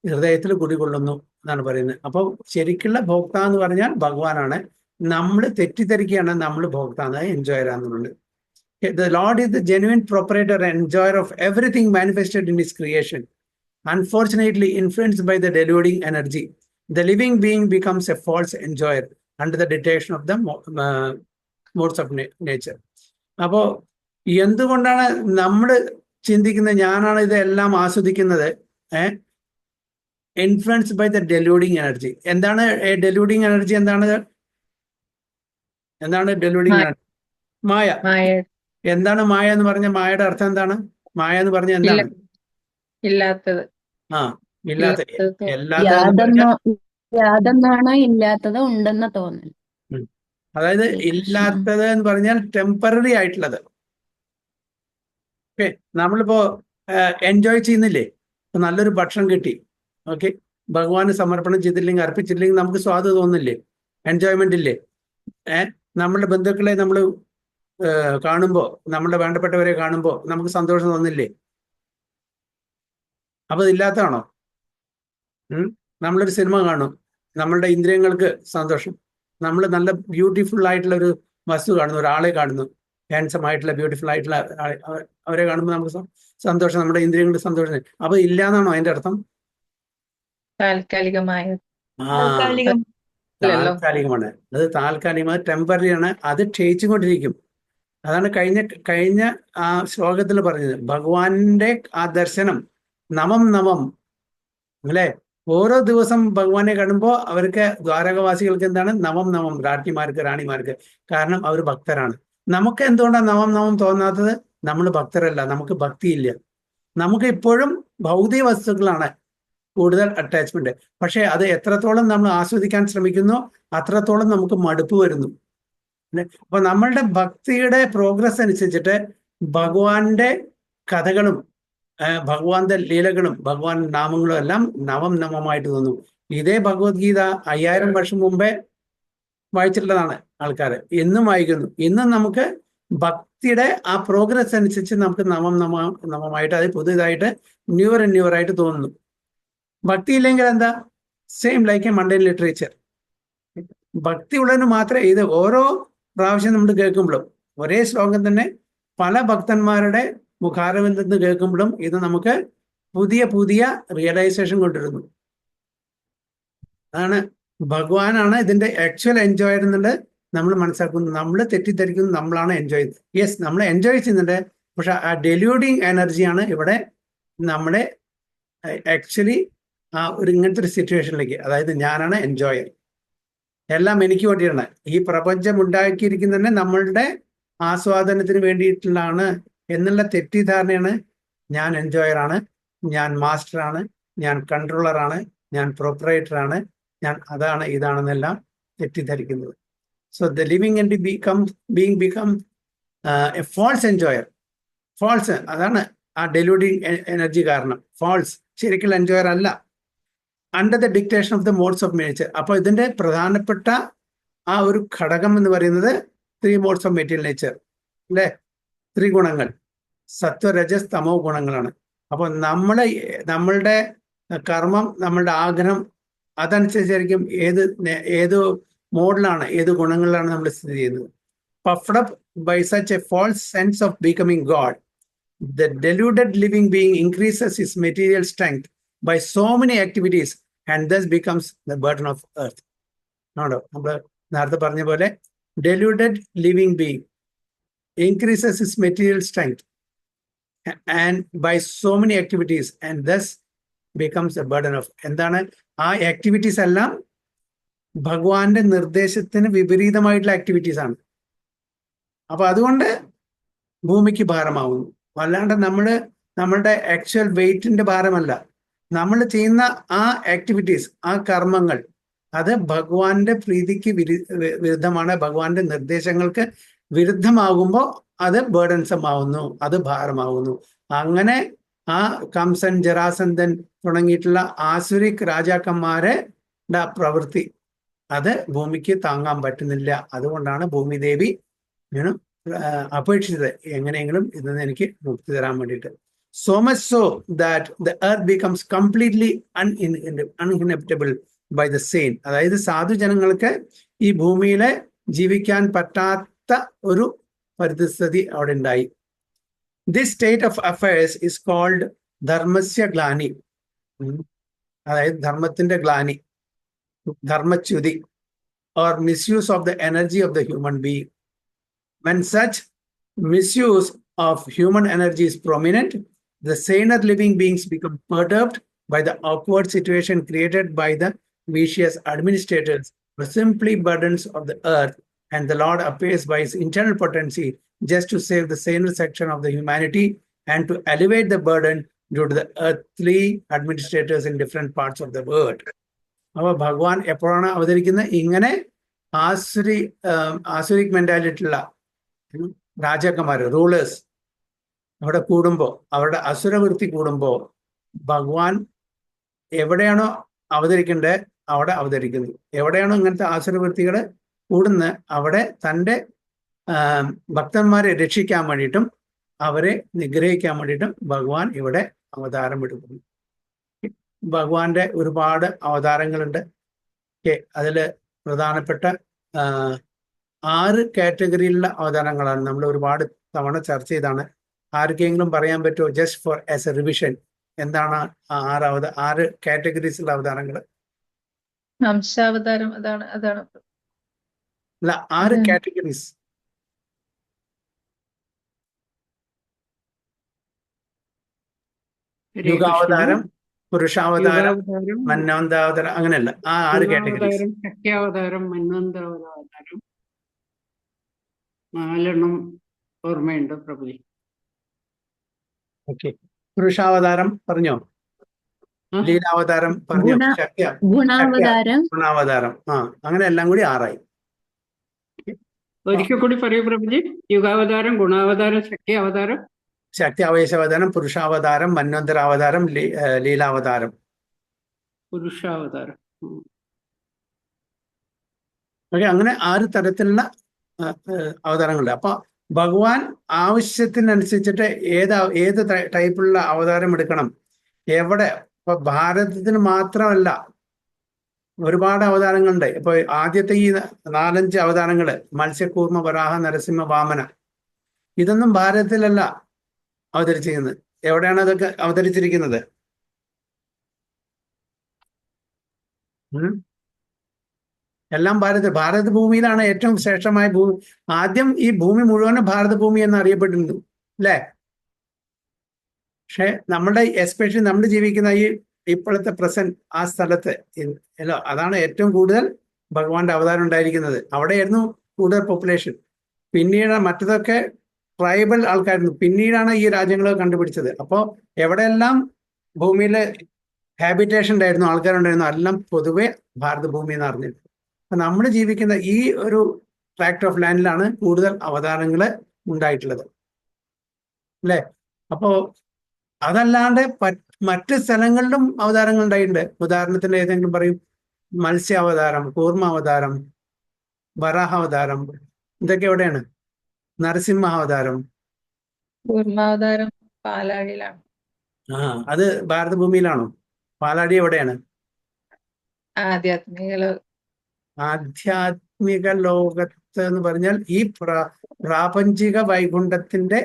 Speaker 1: ഹൃദയത്തിൽ കുടികൊള്ളുന്നു എന്നാണ് പറയുന്നത്. അപ്പോൾ ശരിക്കുള്ള ഭോക്ത എന്ന് പറഞ്ഞാൽ ഭഗവാനാണ്. നമ്മൾ തെറ്റിദ്ധരിക്കുകയാണ് നമ്മൾ ഭോക്താന്ന്, എൻജോയർ ആണെന്നുള്ളത്. The Lord is the genuine proprietor and enjoyer of everything manifested in His creation. Unfortunately, influenced by the deluding energy, the living being becomes a false enjoyer under the dictation of the modes of nature. അപ്പോൾ എന്തുകൊണ്ടാണ് നമ്മൾ ചിന്തിക്കുന്നത് ഞാനാണ് ഇതെല്ലാം ആസ്വദിക്കുന്നത്? Influenced by the deluding energy. എന്താണ് deluding energy? എന്താണ് deluding energy? മായ. എന്താണ് മായ എന്ന് പറഞ്ഞ? മായയുടെ അർത്ഥം എന്താണ്? മായ എന്ന് പറഞ്ഞ എന്താണ്?
Speaker 2: ഇല്ലാത്തത്.
Speaker 4: യാതൊന്നാണ് ഇല്ലാത്തത് ഉണ്ടെന്ന് തോന്നൽ.
Speaker 1: അതായത് ഇല്ലാത്തത് എന്ന് പറഞ്ഞാൽ ടെമ്പററി ആയിട്ടുള്ളത്. ഓക്കെ, നമ്മളിപ്പോ എൻജോയ് ചെയ്യുന്നില്ലേ? നല്ലൊരു ഭക്ഷണം കിട്ടി, ഓക്കെ, ഭഗവാന് സമർപ്പണം ചെയ്തില്ലെങ്കിൽ അർപ്പിച്ചില്ലെങ്കിൽ നമുക്ക് സ്വാദ് തോന്നില്ലേ? എൻജോയ്മെന്റ് ഇല്ലേ? നമ്മുടെ ബന്ധുക്കളെ നമ്മൾ കാണുമ്പോൾ, നമ്മുടെ വേണ്ടപ്പെട്ടവരെ കാണുമ്പോൾ നമുക്ക് സന്തോഷം തോന്നില്ലേ? അപ്പൊ ഇതില്ലാത്തതാണോ? നമ്മളൊരു സിനിമ കാണും, നമ്മളുടെ ഇന്ദ്രിയങ്ങൾക്ക് സന്തോഷം. നമ്മൾ നല്ല ബ്യൂട്ടിഫുൾ ആയിട്ടുള്ള ഒരു വസ്തു കാണുന്നു, ഒരാളെ കാണുന്നു, ഹാൻസം ആയിട്ടുള്ള ബ്യൂട്ടിഫുൾ ആയിട്ടുള്ള അവരെ കാണുമ്പോൾ നമുക്ക് സന്തോഷം, നമ്മുടെ ഇന്ദ്രിയങ്ങളുടെ സന്തോഷം. അപ്പൊ ഇല്ലാന്നാണോ അതിന്റെ അർത്ഥം?
Speaker 2: താൽക്കാലികമായ
Speaker 1: താൽക്കാലികമാണ്. അത് താൽക്കാലികമാണ്, ടെമ്പററി ആണ്. അത് ക്ഷയിച്ചുകൊണ്ടിരിക്കും. അതാണ് കഴിഞ്ഞ ആ ശ്ലോകത്തിൽ പറഞ്ഞത്. ഭഗവാന്റെ ആ ദർശനം നവം നവം, അല്ലെ? ഓരോ ദിവസം ഭഗവാനെ കാണുമ്പോൾ അവർക്ക്, ദ്വാരകവാസികൾക്ക് എന്താണ് നവം നവം, രാജ്ഞിമാർക്ക്, റാണിമാർക്ക്. കാരണം അവർ ഭക്തരാണ്. നമുക്ക് എന്തുകൊണ്ടാണ് നവം നവം തോന്നാത്തത്? നമ്മൾ ഭക്തരല്ല, നമുക്ക് ഭക്തിയില്ല. നമുക്ക് ഇപ്പോഴും ഭൗതിക വസ്തുക്കളാണ് കൂടുതൽ അറ്റാച്ച്മെന്റ്. പക്ഷെ അത് എത്രത്തോളം നമ്മൾ ആസ്വദിക്കാൻ ശ്രമിക്കുന്നോ അത്രത്തോളം നമുക്ക് മടുപ്പ് വരുന്നു. അപ്പൊ നമ്മളുടെ ഭക്തിയുടെ പ്രോഗ്രസ് അനുസരിച്ചിട്ട് ഭഗവാന്റെ കഥകളും ഭഗവാന്റെ ലീലകളും ഭഗവാൻ നാമങ്ങളും എല്ലാം നവം നവമായിട്ട് തോന്നും. ഇതേ ഭഗവത്ഗീത 5000 വർഷം മുമ്പേ വായിച്ചിട്ടുള്ളതാണ് ആൾക്കാർ, ഇന്നും വായിക്കുന്നു. ഇന്നും നമുക്ക് ഭക്തിയുടെ ആ പ്രോഗ്രസ് അനുസരിച്ച് നമുക്ക് നവമായിട്ട്, അത് പുതിയതായിട്ട് ന്യൂവർ ആൻഡ് ന്യൂവർ ആയിട്ട് തോന്നുന്നു. ഭക്തി ഇല്ലെങ്കിൽ എന്താ? സെയിം ലൈക്ക് എ മണ്ടൻ ലിറ്ററേച്ചർ. ഭക്തി ഉള്ളതിന് മാത്രമേ ഇത് ഓരോ പ്രാവശ്യം നമ്മൾ കേൾക്കുമ്പോഴും ഒരേ ശ്ലോകം തന്നെ പല ഭക്തന്മാരുടെ മുഖാരവിന്ദത്തിൽ നിന്ന് കേൾക്കുമ്പോഴും ഇത് നമുക്ക് പുതിയ പുതിയ റിയലൈസേഷൻ കൊണ്ടുവരുന്നു. അതാണ് ഭഗവാനാണ് ഇതിന്റെ ആക്ച്വൽ എൻജോയർ എന്നുള്ളത് നമ്മൾ മനസ്സിലാക്കുന്നു. നമ്മൾ തെറ്റിദ്ധരിക്കുന്നു നമ്മളാണ് എൻജോയ് ചെയ്യുന്നത്. യെസ്, നമ്മൾ എൻജോയ് ചെയ്യുന്നുണ്ട്, പക്ഷെ ആ ഡെല്യൂഡിങ് എനർജിയാണ് ഇവിടെ നമ്മളെ ആക്ച്വലി ആ ഒരു ഇങ്ങനത്തെ ഒരു സിറ്റുവേഷനിലേക്ക്, അതായത് ഞാനാണ് എൻജോയർ, എല്ലാം എനിക്ക് വേണ്ടിയാണ്, ഈ പ്രപഞ്ചം ഉണ്ടാക്കിയിരിക്കുന്നത് നമ്മളുടെ ആസ്വാദനത്തിന് വേണ്ടിയിട്ടുള്ളതാണ് എന്നുള്ള തെറ്റിദ്ധാരണയാണ്. ഞാൻ എൻജോയറാണ്, ഞാൻ മാസ്റ്ററാണ്, ഞാൻ കൺട്രോളറാണ്, ഞാൻ പ്രൊപ്പറേറ്ററാണ്, ഞാൻ അതാണ് ഇതാണെന്നെല്ലാം തെറ്റിദ്ധരിക്കുന്നത്. So the living and being a false enjoyer. False, അതാണ് ആ ഡെലൂഡിങ് എനർജി കാരണം. ഫോൾസ്, ശരിക്കുള്ള എൻജോയർ അല്ല. Under the dictation of the modes of nature. അപ്പോൾ ഇതിന്റെ പ്രധാനപ്പെട്ട ആ ഒരു ഘടകം എന്ന് പറയുന്നത് 3 മോഡ്സ് ഓഫ് മെറ്റീരിയൽ നേച്ചർ, അല്ലെ? 3 ഗുണങ്ങൾ, സത്വ രജസ് തമോ ഗുണങ്ങളാണ്. അപ്പോൾ നമ്മളുടെ കർമ്മം, നമ്മളുടെ ആഗ്രഹം അതനുസരിച്ചായിരിക്കും ഏത് മോഡിലാണ്, ഏത് ഗുണങ്ങളിലാണ് നമ്മൾ സ്ഥിതി ചെയ്യുന്നത്. Puffed up by such a false sense of becoming God, the deluded living being increases his material strength by so many activities and thus becomes the burden of earth. No, നമ്മൾ നേരത്തെ പറഞ്ഞ പോലെ deluded living being increases his material strength and by so many activities and thus becomes a burden of. എന്താണ് ആ activities എല്ലാം? ഭഗവാന്റെ നിർദ്ദേശത്തിന് വിപരീതമായിട്ടുള്ള activities ആണ്. അപ്പൊ അതുകൊണ്ട് ഭൂമിക്ക് ഭാരമാവുന്നു. അല്ലാണ്ട് നമ്മളുടെ ആക്ച്വൽ വെയിറ്റിന്റെ ഭാരമല്ല. നമ്മൾ ചെയ്യുന്ന ആ ആക്ടിവിറ്റീസ്, ആ കർമ്മങ്ങൾ, അത് ഭഗവാന്റെ പ്രീതിക്ക് വിരുദ്ധമാണ്. ഭഗവാന്റെ നിർദ്ദേശങ്ങൾക്ക് വിരുദ്ധമാകുമ്പോൾ അത് ബേർഡൻസം ആവുന്നു, അത് ഭാരമാവുന്നു. അങ്ങനെ ആ കംസൻ, ജരാസന്ധൻ തുടങ്ങിയിട്ടുള്ള ആസുരിക് രാജാക്കന്മാരെ പ്രവൃത്തി അത് ഭൂമിക്ക് താങ്ങാൻ പറ്റുന്നില്ല. അതുകൊണ്ടാണ് ഭൂമിദേവി അപേക്ഷിച്ചത്, എങ്ങനെയെങ്കിലും ഇതിൽ എനിക്ക് മുക്തി തരാൻ വേണ്ടിയിട്ട്. So much so that the earth becomes completely uninhabitable by the sane. അതായത് സാധുജനങ്ങൾക്ക് ഈ ഭൂമിയിലെ ജീവിക്കാൻ പറ്റാത്ത ഒരു പരിസ്ഥിതി അവിടെ ഉണ്ടായി. This state of affairs is called ധർമ്മസ്യ ഗ്ലാനി. അതായത് ധർമ്മത്തിന്റെ ഗ്ലാനി, ധർമ്മച്യുതി, or misuse of the energy of the human being. When such misuse of human energy is prominent, the saner living beings become perturbed by the awkward situation created by the vicious administrators or simply burdens of the earth, and the Lord appears by his internal potency just to save the saner section of the humanity and to elevate the burden due to the earthly administrators in different parts of the world. അപ്പോൾ ഭഗവാൻ എപ്പോഴാണ് അവതരിക്കുന്നത്? ഇങ്ങനെ ആസുരിക് mentality ഉള്ള രാജാക്കന്മാർ, rulers അവിടെ കൂടുമ്പോൾ, അവരുടെ അസുരവൃത്തി കൂടുമ്പോൾ ഭഗവാൻ എവിടെയാണോ അവതരിക്കേണ്ടത് അവിടെ അവതരിക്കുന്നു. എവിടെയാണോ ഇങ്ങനത്തെ ആസുരവൃത്തികൾ കൂടുന്ന അവിടെ തൻ്റെ ഭക്തന്മാരെ രക്ഷിക്കാൻ വേണ്ടിയിട്ടും അവരെ നിഗ്രഹിക്കാൻ വേണ്ടിയിട്ടും ഭഗവാൻ ഇവിടെ അവതാരം എടുക്കുന്നു. ഭഗവാന്റെ ഒരുപാട് അവതാരങ്ങളുണ്ട്. അതിൽ പ്രധാനപ്പെട്ട 6 കാറ്റഗറിയിലുള്ള അവതാരങ്ങളാണ് നമ്മൾ ഒരുപാട് തവണ ചർച്ച ചെയ്താണ്. ആർക്കെങ്കിലും പറയാൻ പറ്റുമോ, just for as A revision, എന്താണ് ആ 6 കാറ്റഗറീസിലുള്ള അവതാരങ്ങൾ?
Speaker 2: അംശാവതാരം അതാണ്
Speaker 1: അല്ല, 6 കാറ്റഗറീസ്. യുഗാവതാരം, പുരുഷാവതാരം, മന്വന്താവതാരം, അങ്ങനെയല്ല, ആ 6 കാറ്റഗറീസ്.
Speaker 4: ശക്തിയാവതാരം, മന്വന്തരാവതാരം, 4 ഓർമ്മയുണ്ട് പ്രഭുജി.
Speaker 1: ഓക്കെ, പുരുഷാവതാരം പറഞ്ഞോ, ലീലാവതാരം പറഞ്ഞോ, ഗുണാവതാരം, അങ്ങനെ എല്ലാം കൂടി 6 ആയി.
Speaker 4: ഒരിക്കൽ കൂടി പറയൂ പ്രഭുജി. യുഗാവതാരം, ഗുണാവതാരം, ശക്തി അവതാരം,
Speaker 1: ശക്തി ആവേശാവതാരം, പുരുഷാവതാരം, മന്വന്തരാവതാരം, ലീലാവതാരം,
Speaker 4: പുരുഷാവതാരം.
Speaker 1: ഓക്കെ, അങ്ങനെ 6 തരത്തിലുള്ള അവതാരങ്ങളുണ്ട്. അപ്പൊ ഭഗവാൻ ആവശ്യത്തിനനുസരിച്ചിട്ട് ഏത് ടൈപ്പിലുള്ള അവതാരം എടുക്കണം, എവിടെ. ഇപ്പൊ ഭാരതത്തിന് മാത്രമല്ല, ഒരുപാട് അവതാരങ്ങളുണ്ട്. ഇപ്പൊ ആദ്യത്തെ ഈ 4-5 അവതാരങ്ങള്, മത്സ്യകൂർമ്മ, വരാഹ, നരസിംഹ, വാമന, ഇതൊന്നും ഭാരതത്തിലല്ല അവതരിച്ചിരിക്കുന്നത്. എവിടെയാണ് അതൊക്കെ അവതരിച്ചിരിക്കുന്നത്? എല്ലാം ഭാരത ഭൂമിയിലാണ് ഏറ്റവും ശ്രേഷ്ഠമായ ഭൂമി. ആദ്യം ഈ ഭൂമി മുഴുവനും ഭാരത ഭൂമി എന്ന് അറിയപ്പെട്ടിരുന്നു, അല്ലേ? പക്ഷെ നമ്മുടെ എസ്പെഷ്യലി നമ്മൾ ജീവിക്കുന്ന ഈ ഇപ്പോഴത്തെ പ്രസന്റ് ആ സ്ഥലത്ത് അതാണ് ഏറ്റവും കൂടുതൽ ഭഗവാന്റെ അവതാരം ഉണ്ടായിരിക്കുന്നത്. അവിടെയായിരുന്നു കൂടുതൽ പോപ്പുലേഷൻ. പിന്നീട് മറ്റതൊക്കെ ട്രൈബൽ ആൾക്കാരായിരുന്നു. പിന്നീടാണ് ഈ രാജ്യങ്ങൾ കണ്ടുപിടിച്ചത്. അപ്പോൾ എവിടെയെല്ലാം ഭൂമിയിൽ ഹാബിറ്റേഷൻ ഉണ്ടായിരുന്നു, ആൾക്കാരുണ്ടായിരുന്നു, എല്ലാം പൊതുവെ ഭാരത ഭൂമി എന്ന് അറിഞ്ഞിരുന്നു. അപ്പൊ നമ്മൾ ജീവിക്കുന്ന ഈ ഒരു ട്രാക്ട് ഓഫ് ലാൻഡിലാണ് കൂടുതൽ അവതാരങ്ങൾ ഉണ്ടായിട്ടുള്ളത്, അല്ലേ? അപ്പോ അതല്ലാണ്ട് മറ്റ് സ്ഥലങ്ങളിലും അവതാരങ്ങൾ ഉണ്ടായിട്ടുണ്ട്. ഉദാഹരണത്തിന് ഏതെങ്കിലും പറയും, മത്സ്യാവതാരം, കൂർമാവതാരം, വരാഹാവതാരം, ഇതൊക്കെ എവിടെയാണ്? നരസിംഹാവതാരം,
Speaker 2: കൂർമാവതാരം പാലാഴിയിലാണ്.
Speaker 1: അത് ഭാരതഭൂമിയിലാണോ? പാലാഴി എവിടെയാണ്? ആധ്യാത്മിക ലോകത്ത് എന്ന് പറഞ്ഞാൽ ഈ പ്രാപഞ്ചിക വൈകുണ്ഠത്തിന്റെ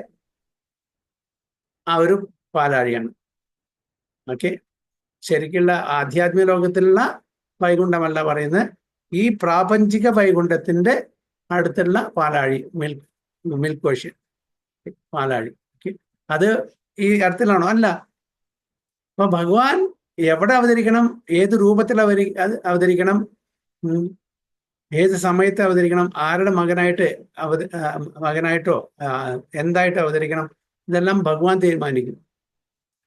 Speaker 1: ആ ഒരു പാലാഴിയാണ്. ഓക്കെ, ശരിക്കുള്ള ആധ്യാത്മിക ലോകത്തിലുള്ള വൈകുണ്ഠമല്ല പറയുന്നത്, ഈ പ്രാപഞ്ചിക വൈകുണ്ഠത്തിന്റെ അടുത്തുള്ള പാലാഴി, മിൽക്ക് ഓഷ്യൻ പാലാഴി. അത് ഈ അർത്ഥത്തിലാണോ? അല്ല. അപ്പൊ ഭഗവാൻ എവിടെ അവതരിക്കണം, ഏത് രൂപത്തിൽ അവതരിക്കണം, ഏത് സമയത്ത് അവതരിക്കണം, ആരുടെ മകനായിട്ടോ എന്തായിട്ട് അവതരിക്കണം, ഇതെല്ലാം ഭഗവാൻ തീരുമാനിക്കും.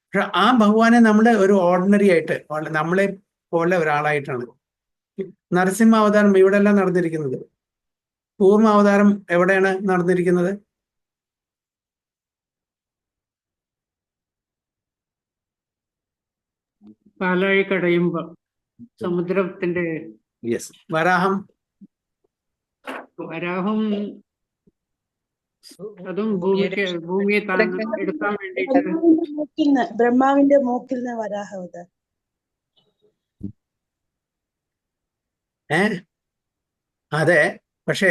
Speaker 1: പക്ഷെ ആ ഭഗവാനെ നമ്മൾ ഒരു ഓർഡിനറി ആയിട്ട്, നമ്മളെ പോലെ ഒരാളായിട്ടാണ്. നരസിംഹ അവതാരം ഇവിടെല്ലാം നടന്നിരിക്കുന്നത്. കൂർമ്മ അവതാരം എവിടെയാണ് നടന്നിരിക്കുന്നത്?
Speaker 4: പാലാഴി കടയുമ്പോ സമുദ്രത്തിന്റെ.
Speaker 1: യെസ്. വരാഹം
Speaker 4: അതും ഭൂമിയെ എടുക്കാൻ വേണ്ടിയിട്ട്
Speaker 5: ബ്രഹ്മാവിന്റെ മൂക്കിൽ നിന്ന് വരാഹ അവതാരം.
Speaker 1: അതെ, പക്ഷെ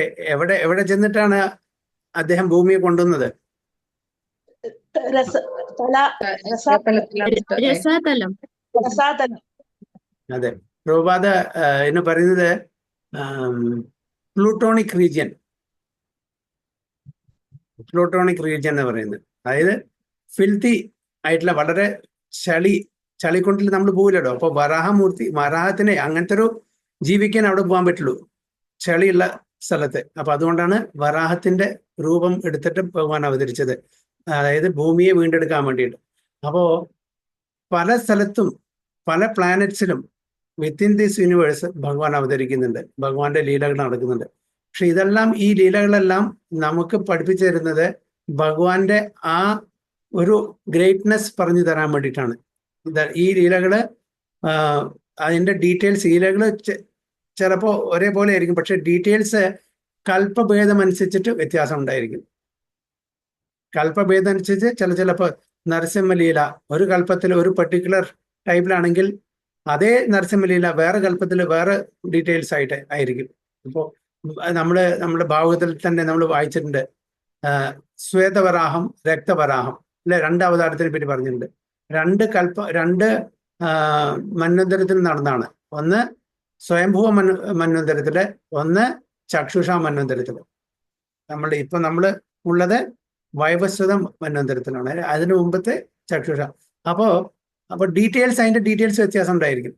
Speaker 1: എവിടെ ചെന്നിട്ടാണ് അദ്ദേഹം ഭൂമിയെ കൊണ്ടുവന്നത്? അതെ, പ്രഭുപാദ എന്ന് പറയുന്നത് പ്ലൂട്ടോണിക് റീജിയൻ എന്ന് പറയുന്നത്. അതായത് ഫിൽത്തി ആയിട്ടുള്ള വളരെ ചളിക്കൊണ്ടിൽ നമ്മൾ പോവില്ലല്ലോ. അപ്പൊ വരാഹത്തിന് അങ്ങനത്തെ ഒരു ജീവിക്കാൻ അവിടെ പോകാൻ പറ്റുള്ളൂ, ചളിയുള്ള സ്ഥലത്ത്. അപ്പൊ അതുകൊണ്ടാണ് വരാഹത്തിന്റെ രൂപം എടുത്തിട്ട് ഭഗവാൻ അവതരിച്ചത്, അതായത് ഭൂമിയെ വീണ്ടെടുക്കാൻ വേണ്ടിയിട്ട്. അപ്പോ പല സ്ഥലത്തും പല പ്ലാനറ്റ്സിലും വിത്തിൻ ദിസ് യൂണിവേഴ്സ് ഭഗവാൻ അവതരിക്കുന്നുണ്ട്, ഭഗവാന്റെ ലീലകൾ നടക്കുന്നുണ്ട്. പക്ഷെ ഇതെല്ലാം, ഈ ലീലകളെല്ലാം നമുക്ക് പഠിപ്പിച്ചു തരുന്നത് ഭഗവാന്റെ ആ ഒരു ഗ്രേറ്റ്നെസ് പറഞ്ഞു തരാൻ വേണ്ടിയിട്ടാണ്. ഈ ലീലകള് അതിന്റെ ഡീറ്റെയിൽസ്, ലീലകള് ചിലപ്പോൾ ഒരേപോലെ ആയിരിക്കും, പക്ഷെ ഡീറ്റെയിൽസ് കൽപ്പഭേദം അനുസരിച്ചിട്ട് വ്യത്യാസം ഉണ്ടായിരിക്കും. കൽപ്പഭേദം അനുസരിച്ച് ചിലപ്പോൾ നരസിംഹലീല ഒരു കൽപ്പത്തിൽ ഒരു പെർട്ടിക്കുലർ ടൈപ്പിലാണെങ്കിൽ അതേ നരസിംഹലീല വേറെ കൽപ്പത്തിൽ വേറെ ഡീറ്റെയിൽസ് ആയിട്ട് ആയിരിക്കും. ഇപ്പോൾ നമ്മുടെ ഭാഗവതത്തിൽ തന്നെ നമ്മൾ വായിച്ചിട്ടുണ്ട്, ശ്വേതവരാഹം, രക്തവരാഹം അല്ലെ, 2 അവതാരത്തിനെ പറ്റി പറഞ്ഞിട്ടുണ്ട്. 2 മന്വന്തരത്തിൽ നടന്നാണ്. ഒന്ന് സ്വയംഭൂവ മന്വന്തരത്തില്, ഒന്ന് ചക്ഷുഷ മന്വന്തരത്തില്. നമ്മൾ ഉള്ളത് വൈവസ്വത മന്വന്തരത്തിലാണ്, അതിനു മുമ്പത്തെ ചക്ഷുഷ. അപ്പോൾ ഡീറ്റെയിൽസ്, അതിന്റെ ഡീറ്റെയിൽസ് വ്യത്യാസം ഉണ്ടായിരിക്കും.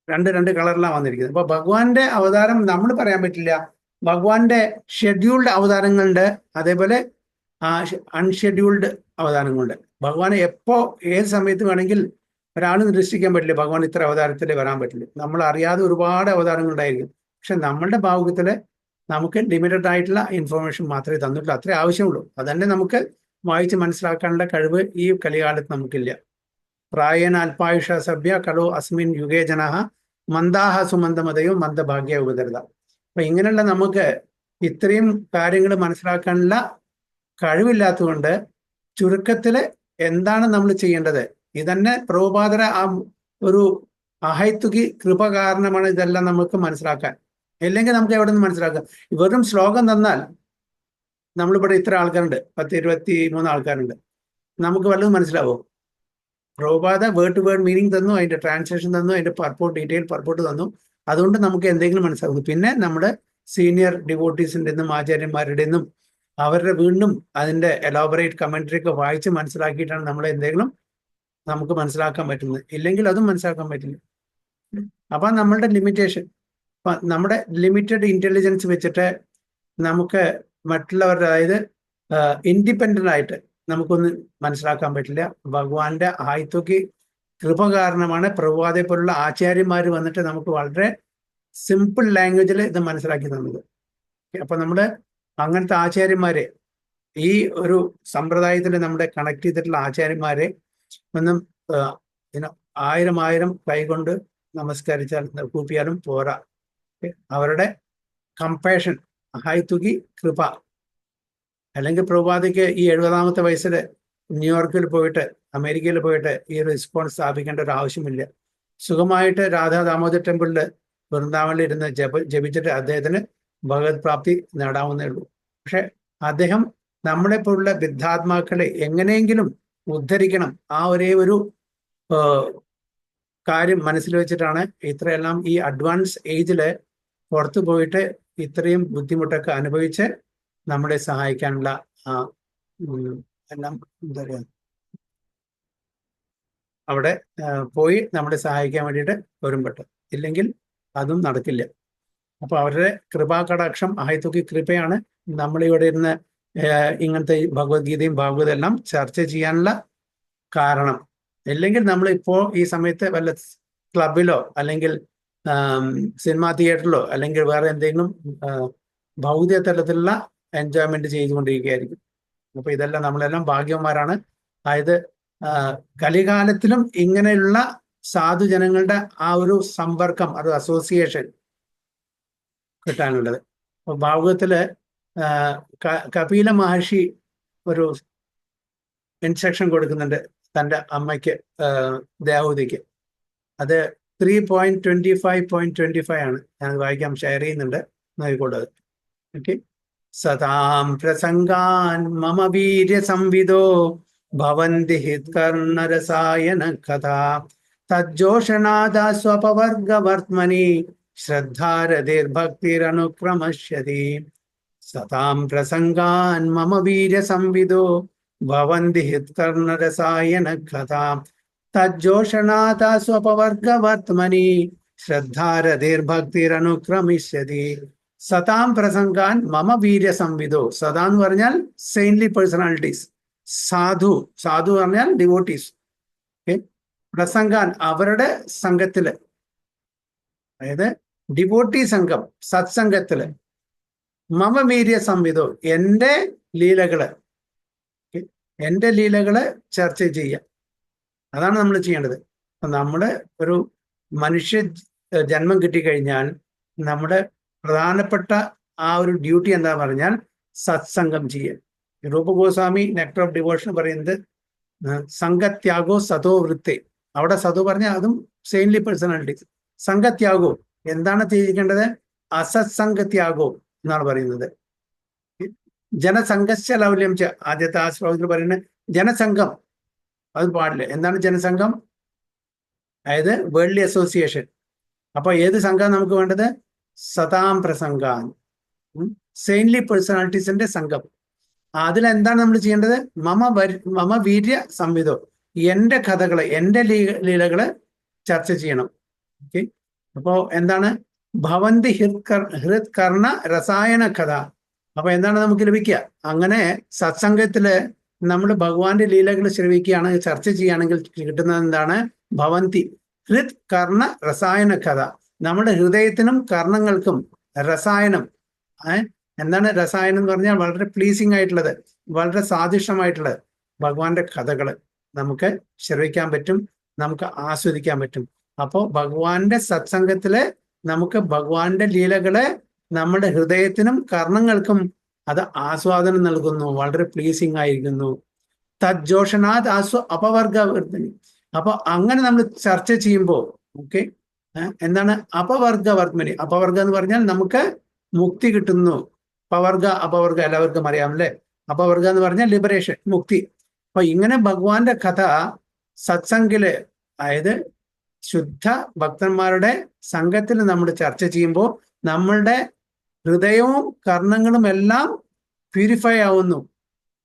Speaker 1: 2 കളറിലാണ് വന്നിരിക്കുന്നത്. അപ്പൊ ഭഗവാന്റെ അവതാരം നമ്മൾ പറയാൻ പറ്റില്ല. ഭഗവാന്റെ ഷെഡ്യൂൾഡ് അവതാരങ്ങളുണ്ട്, അതേപോലെ അൺഷെഡ്യൂൾഡ് അവതാരങ്ങളുണ്ട്. ഭഗവാനെ ഏത് സമയത്ത് വേണമെങ്കിൽ ഒരാൾ നിരീക്ഷിക്കാൻ പറ്റില്ല ഭഗവാൻ ഇത്ര അവതാരത്തിൽ വരാൻ പറ്റില്ല. നമ്മൾ അറിയാതെ ഒരുപാട് അവതാരങ്ങൾ ഉണ്ടായിരിക്കും. പക്ഷെ നമ്മളുടെ ഭാഗത്തില് നമുക്ക് ലിമിറ്റഡ് ആയിട്ടുള്ള ഇൻഫർമേഷൻ മാത്രമേ തന്നിട്ടുള്ളൂ, അത്രേ ആവശ്യമുള്ളൂ. അതന്നെ നമുക്ക് വായിച്ച് മനസ്സിലാക്കാനുള്ള കഴിവ് ഈ കലികാലത്ത് നമുക്കില്ല. പ്രായേണ അല്പായുഷ സഭ്യ കലോ അസ്മിൻ യുഗേ ജനഃ മന്ദാഹ സുമന്ദമതയോ മന്ദഭാഗ്യ ഉപതരത. അപ്പൊ ഇങ്ങനെയുള്ള നമുക്ക് ഇത്രയും കാര്യങ്ങൾ മനസ്സിലാക്കാനുള്ള കഴിവില്ലാത്തതുകൊണ്ട് ചുരുക്കത്തില് എന്താണ് നമ്മൾ ചെയ്യേണ്ടത്? ഇതന്നെ പ്രഭുപാദര ആ ഒരു അഹൈത്തുകി കൃപ കാരണമാണ് ഇതെല്ലാം നമുക്ക് മനസ്സിലാക്കാൻ. ഇല്ലെങ്കിൽ നമുക്ക് എവിടെ നിന്ന് മനസ്സിലാക്കാം? വെറും ശ്ലോകം തന്നാൽ, നമ്മളിവിടെ ഇത്ര ആൾക്കാരുണ്ട്, 10-23 ആൾക്കാരുണ്ട്, നമുക്ക് വല്ലതും മനസ്സിലാവോ? Prabhupada word to word meaning തന്നു, അതിന്റെ ട്രാൻസ്ലേഷൻ തന്നു, അതിന്റെ ഡീറ്റെയിൽ പർപ്പോർട്ട് തന്നു. അതുകൊണ്ട് നമുക്ക് എന്തെങ്കിലും മനസ്സിലാകുന്നു. പിന്നെ നമ്മുടെ സീനിയർ ഡിവോട്ടീസിന്റെ നിന്നും ആചാര്യന്മാരുടെ നിന്നും അവരുടെ വീണ്ടും അതിന്റെ എലോബറേറ്റ് കമന്ററി ഒക്കെ വായിച്ച് മനസ്സിലാക്കിയിട്ടാണ് നമുക്ക് മനസ്സിലാക്കാൻ പറ്റുന്നത്. ഇല്ലെങ്കിൽ അതും മനസ്സിലാക്കാൻ പറ്റില്ല. അപ്പൊ നമ്മളുടെ ലിമിറ്റേഷൻ, നമ്മുടെ ലിമിറ്റഡ് ഇന്റലിജൻസ് വെച്ചിട്ട് നമുക്ക് മറ്റുള്ളവരുടെ, അതായത് ഇൻഡിപെൻഡന്റ് ആയിട്ട് നമുക്കൊന്നും മനസ്സിലാക്കാൻ പറ്റില്ല. ഭഗവാന്റെ ആയിത്തൊക്കെ കൃപ കാരണമാണ് പ്രഭുപാദയെ പോലുള്ള ആചാര്യന്മാർ വന്നിട്ട് നമുക്ക് വളരെ സിമ്പിൾ ലാംഗ്വേജിൽ ഇത് മനസ്സിലാക്കി തന്നത്. അപ്പൊ നമ്മുടെ അങ്ങനത്തെ ആചാര്യന്മാരെ, ഈ ഒരു സമ്പ്രദായത്തിൽ നമ്മുടെ കണക്ട് ചെയ്തിട്ടുള്ള ആചാര്യന്മാരെ ഒന്നും 1000 കൈകൊണ്ട് നമസ്കരിച്ചാൽ കൂപ്പിയാലും പോരാ. അവരുടെ കമ്പാഷൻ, അഹായ്തുകി കൃപ. അല്ലെങ്കിൽ പ്രഭുപാദയ്ക്ക് ഈ 70ാമത്തെ വയസ്സിൽ ന്യൂയോർക്കിൽ പോയിട്ട്, അമേരിക്കയിൽ പോയിട്ട് ഈ ഒരു റെസ്പോൺസ് സ്ഥാപിക്കേണ്ട ഒരു ആവശ്യമില്ല. സുഖമായിട്ട് രാധാ ദാമോദർ ടെമ്പിളിൽ വൃന്ദാവനിൽ ഇരുന്ന് ജപിച്ചിട്ട് അദ്ദേഹത്തിന് ഭഗവത് പ്രാപ്തി നേടാവുന്നേ ഉള്ളൂ. പക്ഷെ അദ്ദേഹം നമ്മളെപ്പോലുള്ള ബുദ്ധാത്മാക്കളെ എങ്ങനെയെങ്കിലും ഉദ്ധരിക്കണം, ആ ഒരേ ഒരു കാര്യം മനസ്സിൽ വെച്ചിട്ടാണ് ഇത്രയെല്ലാം ഈ അഡ്വാൻസ് ഏജില് പുറത്തു പോയിട്ട് ഇത്രയും ബുദ്ധിമുട്ടൊക്കെ അനുഭവിച്ച് നമ്മളെ സഹായിക്കാനുള്ള എല്ലാം എന്താ പറയുക, അവിടെ പോയി നമ്മളെ സഹായിക്കാൻ വേണ്ടിയിട്ട് ഒരുമ്പെട്ട്. ഇല്ലെങ്കിൽ അതും നടക്കില്ല. അപ്പൊ അവരുടെ കൃപാകടാക്ഷം, അഹൈതുകി കൃപയാണ് നമ്മളിവിടെ ഇരുന്ന് ഇങ്ങനത്തെ ഭഗവത്ഗീതയും ഭാഗവതം എല്ലാം ചർച്ച ചെയ്യാനുള്ള കാരണം. ഇല്ലെങ്കിൽ നമ്മളിപ്പോ ഈ സമയത്ത് വല്ല ക്ലബിലോ അല്ലെങ്കിൽ സിനിമാ തിയേറ്ററിലോ അല്ലെങ്കിൽ വേറെ എന്തെങ്കിലും ഭൗതിക തലത്തിലുള്ള എൻജോയ്മെന്റ് ചെയ്തുകൊണ്ടിരിക്കുകയായിരിക്കും. അപ്പൊ ഇതെല്ലാം നമ്മളെല്ലാം ഭാഗ്യവന്മാരാണ്. അതായത് കലികാലത്തിലും ഇങ്ങനെയുള്ള സാധുജനങ്ങളുടെ ആ ഒരു സമ്പർക്കം, ഒരു അസോസിയേഷൻ കിട്ടാനുള്ളത്. അപ്പൊ ഭാഗവതത്തില് കപില മഹർഷി ഒരു ഇൻസ്ട്രക്ഷൻ കൊടുക്കുന്നുണ്ട് തൻ്റെ അമ്മയ്ക്ക്, ദേവഹൂതിക്ക്. അത് 3.25.25 ആണ്. ഞാൻ വായിക്കാം, ഷെയർ ചെയ്യുന്നുണ്ട്, നോക്കിക്കൊണ്ടത്. ഓക്കെ. സതാം പ്രസംഗാൻ മമ വീര്യ സംവിദോ ഭവന്തി ഹിത്കർണരസായന കഥാ തജ്ജോഷണാദാ സ്വപവർഗവർത്മനി ശ്രദ്ധാരതിർഭക്തിരനുക്രമശ്യതി. സതാം പ്രസംഗാൻ മമ വീര്യ സംവിദോ ഭവന്തി ഹിത്കർണരസായന കഥാ തജ്ജോഷണാദാ സ്വപവർഗവർത്മനി ശ്രദ്ധാരതിർഭക്തിരനുക്രമിഷ്യതി. സതാം പ്രസംഗാൻ മമ വീര്യ സംവിദോ. സദാ എന്ന് പറഞ്ഞാൽ സെയിൻലി പേഴ്സണാലിറ്റീസ്, സാധു പറഞ്ഞാൽ ഡിവോട്ടീസ്. പ്രസംഗാൻ അവരുടെ സംഘത്തില്, അതായത് ഡിവോട്ടി സംഘം സത്സംഗത്തില് മമ വീര്യ സംവിധോ എൻ്റെ ലീലകള് ചർച്ച ചെയ്യുക. അതാണ് നമ്മൾ ചെയ്യേണ്ടത്. നമ്മുടെ ഒരു മനുഷ്യ ജന്മം കിട്ടിക്കഴിഞ്ഞാൽ നമ്മുടെ പ്രധാനപ്പെട്ട ആ ഒരു ഡ്യൂട്ടി എന്താ പറഞ്ഞാൽ സത്സംഗം ചെയ്യുക. രൂപ ഗോസ്വാമി നെക്ടർ ഓഫ് ഡിവോഷൻ പറയുന്നത് സംഘത്യാഗോ സതോ വൃത്തി. അവിടെ സതോ പറഞ്ഞാൽ അതും സെയിൻലി പേഴ്സണാലിറ്റീസ്. സംഘത്യാഗോ എന്താണ് ത്യജിക്കേണ്ടത്? അസത്സംഗത്യാഗോ എന്നാണ് പറയുന്നത്. ജനസംഘസ്യ ലൗല്യം ആദ്യത്തെ ആ ശ്ലോകത്തിൽ പറയുന്നത് ജനസംഘം അത് പാടില്ല. എന്താണ് ജനസംഘം? അതായത് വേൾഡ്ലി അസോസിയേഷൻ. അപ്പൊ ഏത് സംഘം നമുക്ക് വേണ്ടത്? സതാം പ്രസംഗാൻ, സെയിൻലി പേഴ്സണാലിറ്റീസിന്റെ സംഘം. അതിലെന്താണ് നമ്മൾ ചെയ്യേണ്ടത്? മമ വീര്യ സംവിധോ, എൻ്റെ കഥകള്, എൻ്റെ ലീലകള് ചർച്ച ചെയ്യണം. ഓക്കെ. അപ്പോ എന്താണ്? ഭവന്തി ഹൃത് കർണ രസായന കഥ. അപ്പൊ എന്താണ് നമുക്ക് ലഭിക്കുക? അങ്ങനെ സത്സംഗത്തില് നമ്മൾ ഭഗവാന്റെ ലീലകൾ ശ്രവിക്കുകയാണെങ്കിൽ, ചർച്ച ചെയ്യുകയാണെങ്കിൽ കിട്ടുന്നത് എന്താണ്? ഭവന്തി ഹൃത് കർണ രസായന കഥ. നമ്മുടെ ഹൃദയത്തിനും കർണങ്ങൾക്കും രസായനം. എന്താണ് രസായനം എന്ന് പറഞ്ഞാൽ? വളരെ പ്ലീസിങ് ആയിട്ടുള്ളത്, വളരെ സ്വാദിഷ്ടമായിട്ടുള്ളത് ഭഗവാന്റെ കഥകള് നമുക്ക് ശ്രവിക്കാൻ പറ്റും, നമുക്ക് ആസ്വദിക്കാൻ പറ്റും. അപ്പോൾ ഭഗവാന്റെ സത്സംഗത്തില് നമുക്ക് ഭഗവാന്റെ ലീലകള് നമ്മുടെ ഹൃദയത്തിനും കർണങ്ങൾക്കും അത് ആസ്വാദനം നൽകുന്നു, വളരെ പ്ലീസിങ് ആയിരിക്കുന്നു. തജ്ജോഷനാഥ് അപവർഗവർദ്ധനി. അപ്പൊ അങ്ങനെ നമ്മൾ ചർച്ച ചെയ്യുമ്പോൾ ഓക്കെ, എന്താണ്? അപവർഗവർദ്ധനി. അപവർഗ എന്ന് പറഞ്ഞാൽ നമുക്ക് മുക്തി കിട്ടുന്നു. പവർഗ അപവർഗ എല്ലാവർക്കും അറിയാം അല്ലെ? അപവർഗ എന്ന് പറഞ്ഞാൽ ലിബറേഷൻ, മുക്തി. അപ്പൊ ഇങ്ങനെ ഭഗവാന്റെ കഥ സത്സംഗില്, അതായത് ശുദ്ധ ഭക്തന്മാരുടെ സംഘത്തിൽ നമ്മൾ ചർച്ച ചെയ്യുമ്പോൾ നമ്മളുടെ ഹൃദയവും കർണങ്ങളും എല്ലാം പ്യൂരിഫൈ ആവുന്നു,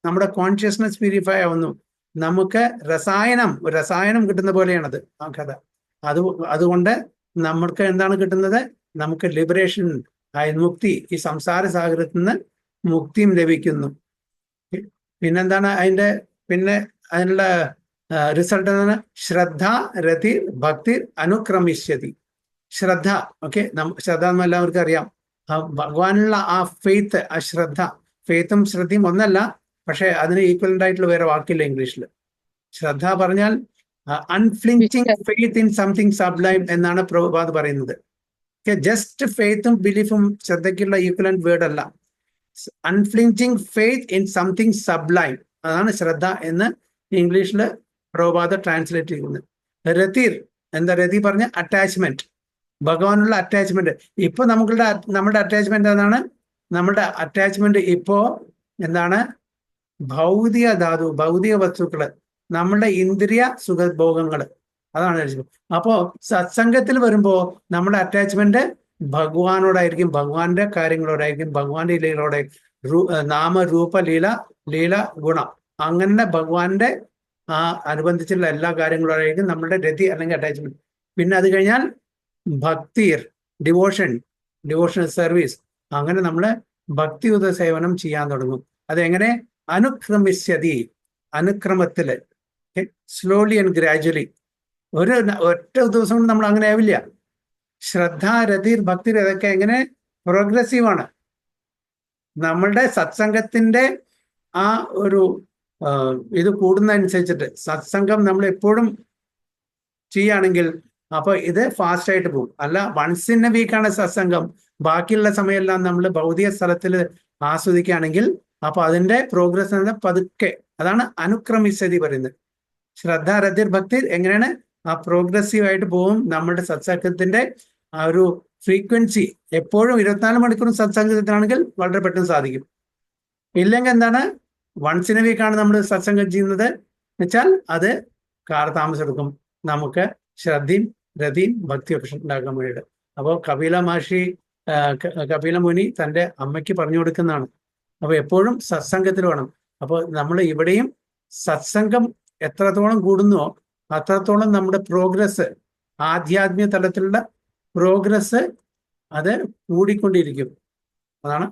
Speaker 1: നമ്മുടെ കോൺഷ്യസ്നസ് പ്യൂരിഫൈ ആവുന്നു. നമുക്ക് രസായനം കിട്ടുന്ന പോലെയാണത് ആ കഥ. അതുകൊണ്ട് നമ്മൾക്ക് എന്താണ് കിട്ടുന്നത്? നമുക്ക് ലിബറേഷൻ, മുക്തി, ഈ സംസാര സാഗരത്തിൽ നിന്ന് മുക്തിയും ലഭിക്കുന്നു. പിന്നെന്താണ് അതിനുള്ള റിസൾട്ട് എന്താണ്? ശ്രദ്ധ രതി ഭക്തി അനുക്രമിഷ്യതി. ശ്രദ്ധ, ഓക്കെ, ശ്രദ്ധ എന്ന് എല്ലാവർക്കും അറിയാം. ഭഗവാനുള്ള ആ ഫെയ്ത്ത്, ആ ശ്രദ്ധ. ഫെയ്ത്തും ശ്രദ്ധയും ഒന്നല്ല, പക്ഷെ അതിന് ഈക്വലന്റ് ആയിട്ടുള്ള വേറെ വാക്കില്ല ഇംഗ്ലീഷിൽ. ശ്രദ്ധ പറഞ്ഞാൽ unflinching faith in something sublime എന്നാണ് പ്രഭുപാദ് പറയുന്നത്. ജസ്റ്റ് ഫെയ്ത്തും ബിലീഫും ശ്രദ്ധയ്ക്കുള്ള ഈക്വലന്റ് വേർഡ് അല്ല. Unflinching faith in something sublime, അതാണ് ശ്രദ്ധ എന്ന് ഇംഗ്ലീഷിൽ പ്രഭുപാദ് ട്രാൻസ്ലേറ്റ് ചെയ്യുന്നത്. രതിർ എന്താ? രതി പറഞ്ഞ അറ്റാച്ച്മെന്റ്, ഭഗവാനുള്ള അറ്റാച്ച്മെന്റ്. ഇപ്പൊ നമ്മുടെ അറ്റാച്ച്മെന്റ് എന്താണ്? നമ്മുടെ അറ്റാച്ച്മെന്റ് ഇപ്പോ എന്താണ്? ഭൗതിക ധാതു, ഭൗതിക വസ്തുക്കള്, നമ്മളുടെ ഇന്ദ്രിയ സുഖഭോഗങ്ങള്, അതാണ്. അപ്പോ സത്സംഗത്തിൽ വരുമ്പോ നമ്മുടെ അറ്റാച്ച്മെന്റ് ഭഗവാനോടായിരിക്കും, ഭഗവാന്റെ കാര്യങ്ങളോടായിരിക്കും, ഭഗവാന്റെ ലീലകളോടെ, നാമരൂപ ലീല ഗുണം, അങ്ങനെ ഭഗവാന്റെ ആ അനുബന്ധിച്ചുള്ള എല്ലാ കാര്യങ്ങളോടായിരിക്കും നമ്മുടെ രതി അല്ലെങ്കിൽ അറ്റാച്ച്മെന്റ്. പിന്നെ അത് കഴിഞ്ഞാൽ ഭക്തിർ, ഡിവോഷണൽ സർവീസ്. അങ്ങനെ നമ്മൾ ഭക്തിയുത സേവനം ചെയ്യാൻ തുടങ്ങും. അതെങ്ങനെ? അനുക്രമിഷ്യതി, അനുക്രമത്തില്, സ്ലോലി ആൻഡ് ഗ്രാജുവലി. ഒറ്റ ദിവസം കൊണ്ട് നമ്മൾ അങ്ങനെ ആവില്ല. ശ്രദ്ധ, രതിർ, ഭക്തിർ ഇതൊക്കെ എങ്ങനെ? പ്രോഗ്രസീവാണ്. നമ്മളുടെ സത്സംഗത്തിന്റെ ആ ഒരു ഇത് കൂടുന്നതനുസരിച്ചിട്ട്, സത്സംഗം നമ്മൾ എപ്പോഴും ചെയ്യുകയാണെങ്കിൽ അപ്പൊ ഇത് ഫാസ്റ്റ് ആയിട്ട് പോകും. അല്ല വൺസ് ഇൻ എ വീക്കാണ് സത്സംഗം, ബാക്കിയുള്ള സമയമെല്ലാം നമ്മൾ ഭൗതിക സ്ഥലത്തിൽ ആസ്വദിക്കുകയാണെങ്കിൽ അപ്പൊ അതിന്റെ പ്രോഗ്രസ് എന്ന പതുക്കെ, അതാണ് അനുക്രമിച്ചതി പറയുന്നത്. ശ്രദ്ധ, രതിർ, ഭക്തി എങ്ങനെയാണ്? ആ പ്രോഗ്രസീവ് ആയിട്ട് പോകും. നമ്മുടെ സത്സംഗത്തിന്റെ ആ ഒരു ഫ്രീക്വൻസി എപ്പോഴും 24 മണിക്കൂറും സത്സംഗത്തിലാണെങ്കിൽ വളരെ പെട്ടെന്ന് സാധിക്കും. ഇല്ലെങ്കിൽ എന്താണ്? വൺസ് ഇൻ എ വീക്കാണ് നമ്മൾ സത്സംഗം ചെയ്യുന്നത് വെച്ചാൽ അത് കാലതാമസം എടുക്കും നമുക്ക് ശ്രദ്ധയും രതിയും ഭക്തിയൊക്കെ ഉണ്ടാക്കാൻ വേണ്ടിയിട്ട്. അപ്പോൾ കപില മുനി തൻ്റെ അമ്മയ്ക്ക് പറഞ്ഞു കൊടുക്കുന്നതാണ്. അപ്പോൾ എപ്പോഴും സത്സംഗത്തിൽ വേണം. അപ്പോൾ നമ്മൾ ഇവിടെയും സത്സംഗം എത്രത്തോളം കൂടുന്നുവോ അത്രത്തോളം നമ്മുടെ പ്രോഗ്രസ്, ആധ്യാത്മിക തലത്തിലുള്ള പ്രോഗ്രസ് അത് കൂടിക്കൊണ്ടിരിക്കും. അതാണ്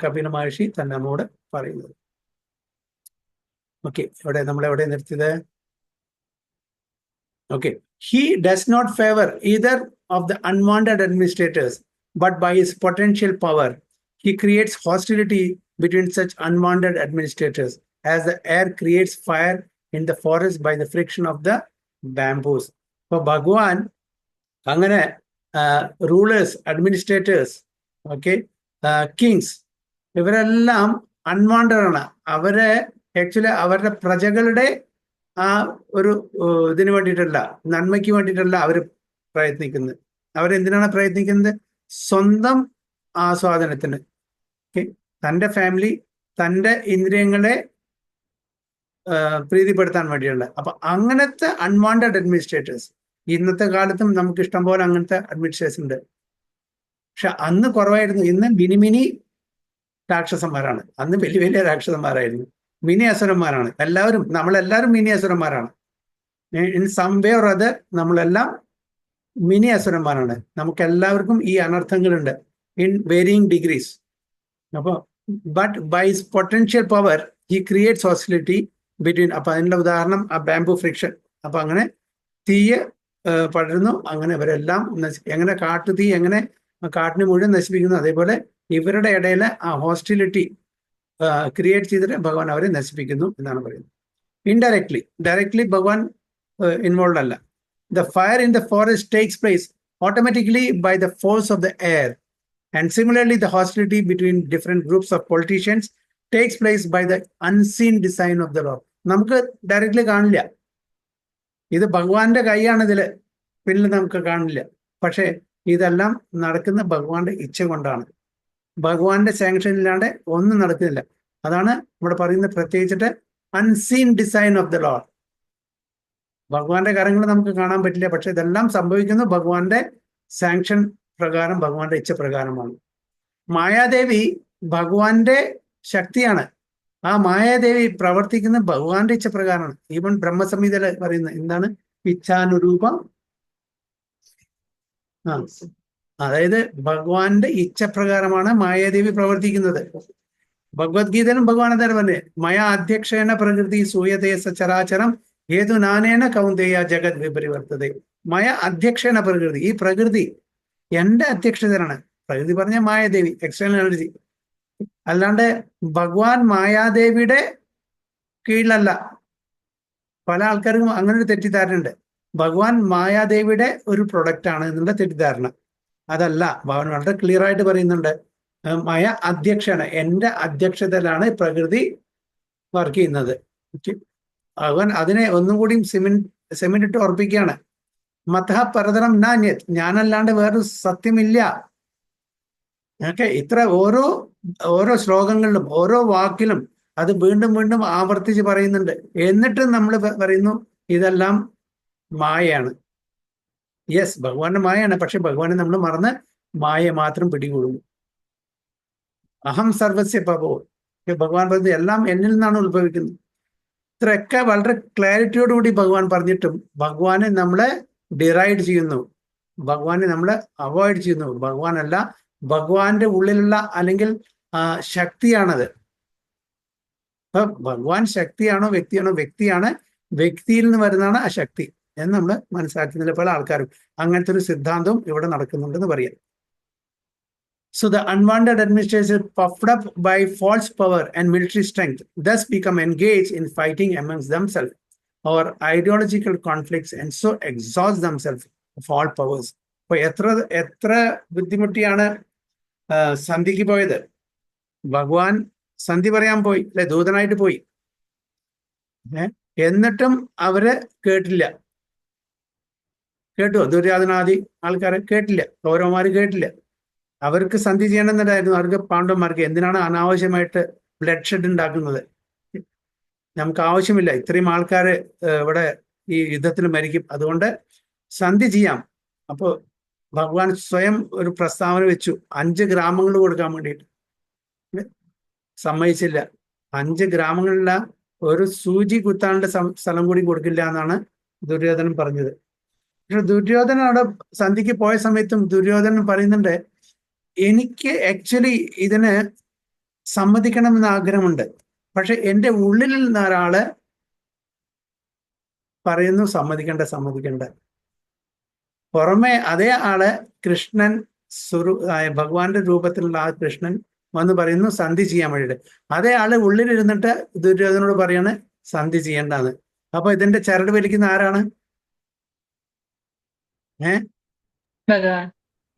Speaker 1: കപില മഹർഷി തൻ്റെ അമ്മയോട് പറയുന്നത്. ഓക്കെ, നമ്മളെവിടെ നിർത്തിയത്? Okay, he does not favor either of the unwanted administrators, but by his potential power, he creates hostility between such unwanted administrators, as the air creates fire in the forest by the friction of the bamboos. So Bhagwan, അങ്ങനെ rulers, administrators, okay, Kings, ഇവരെല്ലാം unwanted ആണ്. അവരെ actually അവരുടെ പ്രജകളുടെ ആ ഒരു ഇതിന് വേണ്ടിയിട്ടല്ല, നന്മയ്ക്ക് വേണ്ടിയിട്ടല്ല അവർ പ്രയത്നിക്കുന്നത്. അവരെന്തിനാണ് പ്രയത്നിക്കുന്നത്? സ്വന്തം ആസ്വാദനത്തിന്, തൻ്റെ ഫാമിലി, തൻ്റെ ഇന്ദ്രിയങ്ങളെ പ്രീതിപ്പെടുത്താൻ വേണ്ടിയുള്ള. അപ്പൊ അങ്ങനത്തെ അൺവാണ്ടഡ് അഡ്മിനിസ്ട്രേറ്റേഴ്സ് ഇന്നത്തെ കാലത്തും നമുക്ക് ഇഷ്ടം പോലെ അങ്ങനത്തെ അഡ്മിനിസ്ട്രേറ്റേഴ്സ് ഉണ്ട്. പക്ഷെ അന്ന് കുറവായിരുന്നു. ഇന്ന് മിനി രാക്ഷസന്മാരാണ്. അന്ന് വലിയ വലിയ രാക്ഷസന്മാരായിരുന്നു, മിനി അസുരന്മാരാണ്. നമ്മളെല്ലാവരും മിനി അസുരന്മാരാണ്. In some way or other നമ്മളെല്ലാം മിനി അസുരന്മാരാണ്. നമുക്ക് എല്ലാവർക്കും ഈ അനർത്ഥങ്ങളുണ്ട് ഇൻ വേരിയിങ് ഡിഗ്രീസ്. അപ്പോൾ but by his potential power he creates hostility between. അപ്പൊ അതിനുള്ള ഉദാഹരണം ആ ബാംബു ഫ്രിക്ഷൻ. അപ്പൊ അങ്ങനെ തീയ് പടരുന്നു. അങ്ങനെ ഇവരെല്ലാം എങ്ങനെ കാട്ടുതീ എങ്ങനെ കാട്ടിന് മുഴുവൻ നശിപ്പിക്കുന്നു, അതേപോലെ ഇവരുടെ ഇടയിൽ ആ ഹോസ്റ്റിലിറ്റി ക്രിയേറ്റ് ചെയ്തിട്ട് ഭഗവാൻ അവരെ നശിപ്പിക്കുന്നു എന്നാണ് പറയുന്നത്. ഇൻഡയറക്ട്ലി, ഡയറക്ട്ലി ഭഗവാൻ ഇൻവോൾവ് അല്ല. The fire in the forest takes place automatically by the force of the air, and similarly the hostility between different groups of politicians takes place by the unseen design of the lord. നമുക്ക് directly കാണില്ല, ഇത് ഭഗവാന്റെ കൈയാണ് ഇതില്, പിന്നിൽ നമുക്ക് കാണില്ല. പക്ഷെ ഇതെല്ലാം നടക്കുന്ന ഭഗവാന്റെ ഇച്ഛ കൊണ്ടാണ്. ഭഗവാന്റെ സാങ്ഷൻ ഇല്ലാണ്ട് ഒന്നും നടക്കുന്നില്ല. അതാണ് ഇവിടെ പറയുന്നത്, പ്രത്യേകിച്ചിട്ട് unseen design of the Lord. ഭഗവാന്റെ കാര്യങ്ങൾ നമുക്ക് കാണാൻ പറ്റില്ല, പക്ഷെ ഇതെല്ലാം സംഭവിക്കുന്നത് ഭഗവാന്റെ സാങ്ഷൻ പ്രകാരം, ഭഗവാന്റെ ഇച്ഛ പ്രകാരമാണ്. മായാദേവി ഭഗവാന്റെ ശക്തിയാണ്. ആ മായാദേവി പ്രവർത്തിക്കുന്ന ഭഗവാന്റെ ഇച്ഛ പ്രകാരമാണ്. ഈവൻ ബ്രഹ്മസംഹിതയിൽ പറയുന്നത് എന്താണ്? ഇച്ഛാനുരൂപം. അതായത് ഭഗവാന്റെ ഇച്ഛപ്രകാരമാണ് മായാദേവി പ്രവർത്തിക്കുന്നത്. ഭഗവത്ഗീതയിലും ഭഗവാൻ എന്താണ് പറഞ്ഞത്? മയ അധ്യക്ഷേന പ്രകൃതി സൂയതേ സചരാചരം ഏതു നാനേന കൗന്ദേയ ജഗത് വിപരിവർത്തതേ. മയ അധ്യക്ഷേന പ്രകൃതി, ഈ പ്രകൃതി എന്റെ അധ്യക്ഷതയാണ്. പ്രകൃതി പറഞ്ഞ മായാദേവി, എക്സ്റ്റേണൽ എനർജി. അല്ലാണ്ട് ഭഗവാൻ മായാദേവിയുടെ കീഴിലല്ല. പല ആൾക്കാർക്കും അങ്ങനെ ഒരു തെറ്റിദ്ധാരണ ഉണ്ട്. ഭഗവാൻ മായാദേവിയുടെ ഒരു പ്രൊഡക്റ്റ് ആണ് എന്നുള്ള തെറ്റിദ്ധാരണ. അതല്ല, ഭഗവാൻ വളരെ ക്ലിയർ ആയിട്ട് പറയുന്നുണ്ട്, മായ അധ്യക്ഷനാണ്, എന്റെ അധ്യക്ഷതയിലാണ് പ്രകൃതി വർക്ക് ചെയ്യുന്നത്. ഭഗവാൻ അതിനെ ഒന്നും കൂടി സിമെന്റ് ഇട്ട് ഉറപ്പിക്കുകയാണ്. മതഃ പരതരം നാന്യത്, ഞാനല്ലാണ്ട് വേറൊരു സത്യമില്ല. ഓക്കെ, ഇത്ര ഓരോ ശ്ലോകങ്ങളിലും ഓരോ വാക്കിലും അത് വീണ്ടും വീണ്ടും ആവർത്തിച്ച് പറയുന്നുണ്ട്. എന്നിട്ടും നമ്മൾ പറയുന്നു ഇതെല്ലാം മായയാണ്. യെസ്, ഭഗവാന്റെ മായയാണ്. പക്ഷെ ഭഗവാനെ നമ്മൾ മറന്ന് മായ മാത്രം പിടികൂടുന്നു. അഹം സർവസ്യ പ്രഭോ, ഭഗവാൻ പറഞ്ഞത് എല്ലാം എന്നിൽ നിന്നാണ് ഉത്ഭവിക്കുന്നത്. ഇത്രയൊക്കെ വളരെ ക്ലാരിറ്റിയോടുകൂടി ഭഗവാൻ പറഞ്ഞിട്ടും ഭഗവാനെ നമ്മളെ ഡിറൈഡ് ചെയ്യുന്നു, ഭഗവാനെ നമ്മളെ അവോയ്ഡ് ചെയ്യുന്നു. ഭഗവാനല്ല, ഭഗവാന്റെ ഉള്ളിലുള്ള അല്ലെങ്കിൽ ശക്തിയാണത്. അപ്പൊ ഭഗവാൻ ശക്തിയാണോ വ്യക്തിയാണോ? വ്യക്തിയാണ്, വ്യക്തിയിൽ നിന്ന് വരുന്നതാണ് ആ ശക്തി എന്ന് നമ്മൾ മനസ്സിലാക്കുന്നില്ല. പല ആൾക്കാരും അങ്ങനത്തെ ഒരു സിദ്ധാന്തവും ഇവിടെ നടക്കുന്നുണ്ടെന്ന് പറയാം. So the unwanted administrators, puffed up by false power and military strength, thus become engaged in fighting amongst themselves or ideological conflicts, and so exhaust themselves of all powers. അപ്പൊ എത്ര ബുദ്ധിമുട്ടിയാണ് സന്ധിക്ക് പോയത്. ഭഗവാൻ സന്ധി പറയാൻ പോയി, അല്ലെ, ദൂതനായിട്ട് പോയി. എന്നിട്ടും അവര് കേട്ടില്ല. കേട്ടോ? ദുര്യോധനാദി ആൾക്കാരെ കേട്ടില്ല, കൗരവന്മാര് കേട്ടില്ല. അവർക്ക് സന്ധി ചെയ്യണമെന്നുണ്ടായിരുന്നു. അവർക്ക് പാണ്ഡവന്മാർക്ക് എന്തിനാണ് അനാവശ്യമായിട്ട് ബ്ലഡ് ഷെഡ് ഉണ്ടാക്കുന്നത്? നമുക്ക് ആവശ്യമില്ല, ഇത്രയും ആൾക്കാര് ഇവിടെ ഈ യുദ്ധത്തിൽ മരിക്കും, അതുകൊണ്ട് സന്ധി ചെയ്യാം. അപ്പോൾ ഭഗവാൻ സ്വയം ഒരു പ്രസ്താവന വെച്ചു, 5 ഗ്രാമങ്ങൾ കൊടുക്കാൻ വേണ്ടിയിട്ട്. സമ്മതിച്ചില്ല. 5 ഗ്രാമങ്ങളില ഒരു സൂചി കുത്താനുള്ള സ്ഥലം കൂടി കൊടുക്കില്ല എന്നാണ് ദുര്യോധനൻ പറഞ്ഞത്. പക്ഷെ ദുര്യോധനൻ അവിടെ സന്ധിക്ക് പോയ സമയത്തും ദുര്യോധനൻ പറയുന്നുണ്ട്, എനിക്ക് ആക്ച്വലി ഇതിന് സമ്മതിക്കണമെന്ന് ആഗ്രഹമുണ്ട്, പക്ഷെ എൻ്റെ ഉള്ളിൽ നിന്ന് ഒരാള് പറയുന്നു സമ്മതിക്കണ്ട. പുറമെ അതേ ആള് കൃഷ്ണൻ ഭഗവാന്റെ രൂപത്തിലുള്ള ആ കൃഷ്ണൻ വന്ന് പറയുന്നു സന്ധി ചെയ്യാൻ വേണ്ടിയിട്ട്. അതേ ആള് ഉള്ളിലിരുന്നിട്ട് ദുര്യോധനോട് പറയാണ് സന്ധി ചെയ്യേണ്ടത്. അപ്പൊ ഇതിന്റെ ചരട് വലിക്കുന്ന ആരാണ്?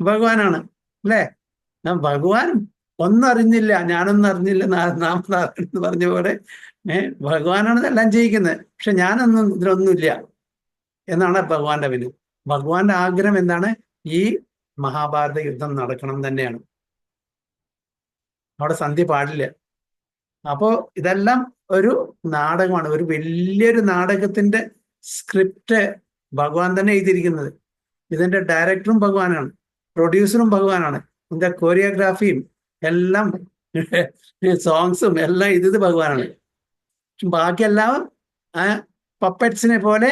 Speaker 1: ഭഗവാനാണ് അല്ലേ? ഭഗവാൻ ഒന്നും അറിഞ്ഞില്ല, ഞാനൊന്നും അറിഞ്ഞില്ല, നാം എന്ന് പറഞ്ഞ പോലെ ഭഗവാനാണ് ഇതെല്ലാം ചെയ്യിക്കുന്നത്. പക്ഷെ ഞാനൊന്നും ഇതിലൊന്നുമില്ല എന്നാണ് ഭഗവാന്റെ വിധി. ഭഗവാന്റെ ആഗ്രഹം എന്താണ്? ഈ മഹാഭാരത യുദ്ധം നടക്കണം തന്നെയാണ്. അവിടെ സന്ധി പാടില്ല. അപ്പോ ഇതെല്ലാം ഒരു നാടകമാണ്. ഒരു വലിയൊരു നാടകത്തിന്റെ സ്ക്രിപ്റ്റ് ഭഗവാൻ തന്നെ എഴുതിയിരിക്കുന്നത്. ഇതിന്റെ ഡയറക്ടറും ഭഗവാനാണ്, പ്രൊഡ്യൂസറും ഭഗവാനാണ്, ഇതിന്റെ കോറിയോഗ്രാഫിയും എല്ലാം സോങ്സും എല്ലാം ഇത് ഭഗവാനാണ്. ബാക്കിയെല്ലാം പപ്പറ്റ്സിനെ പോലെ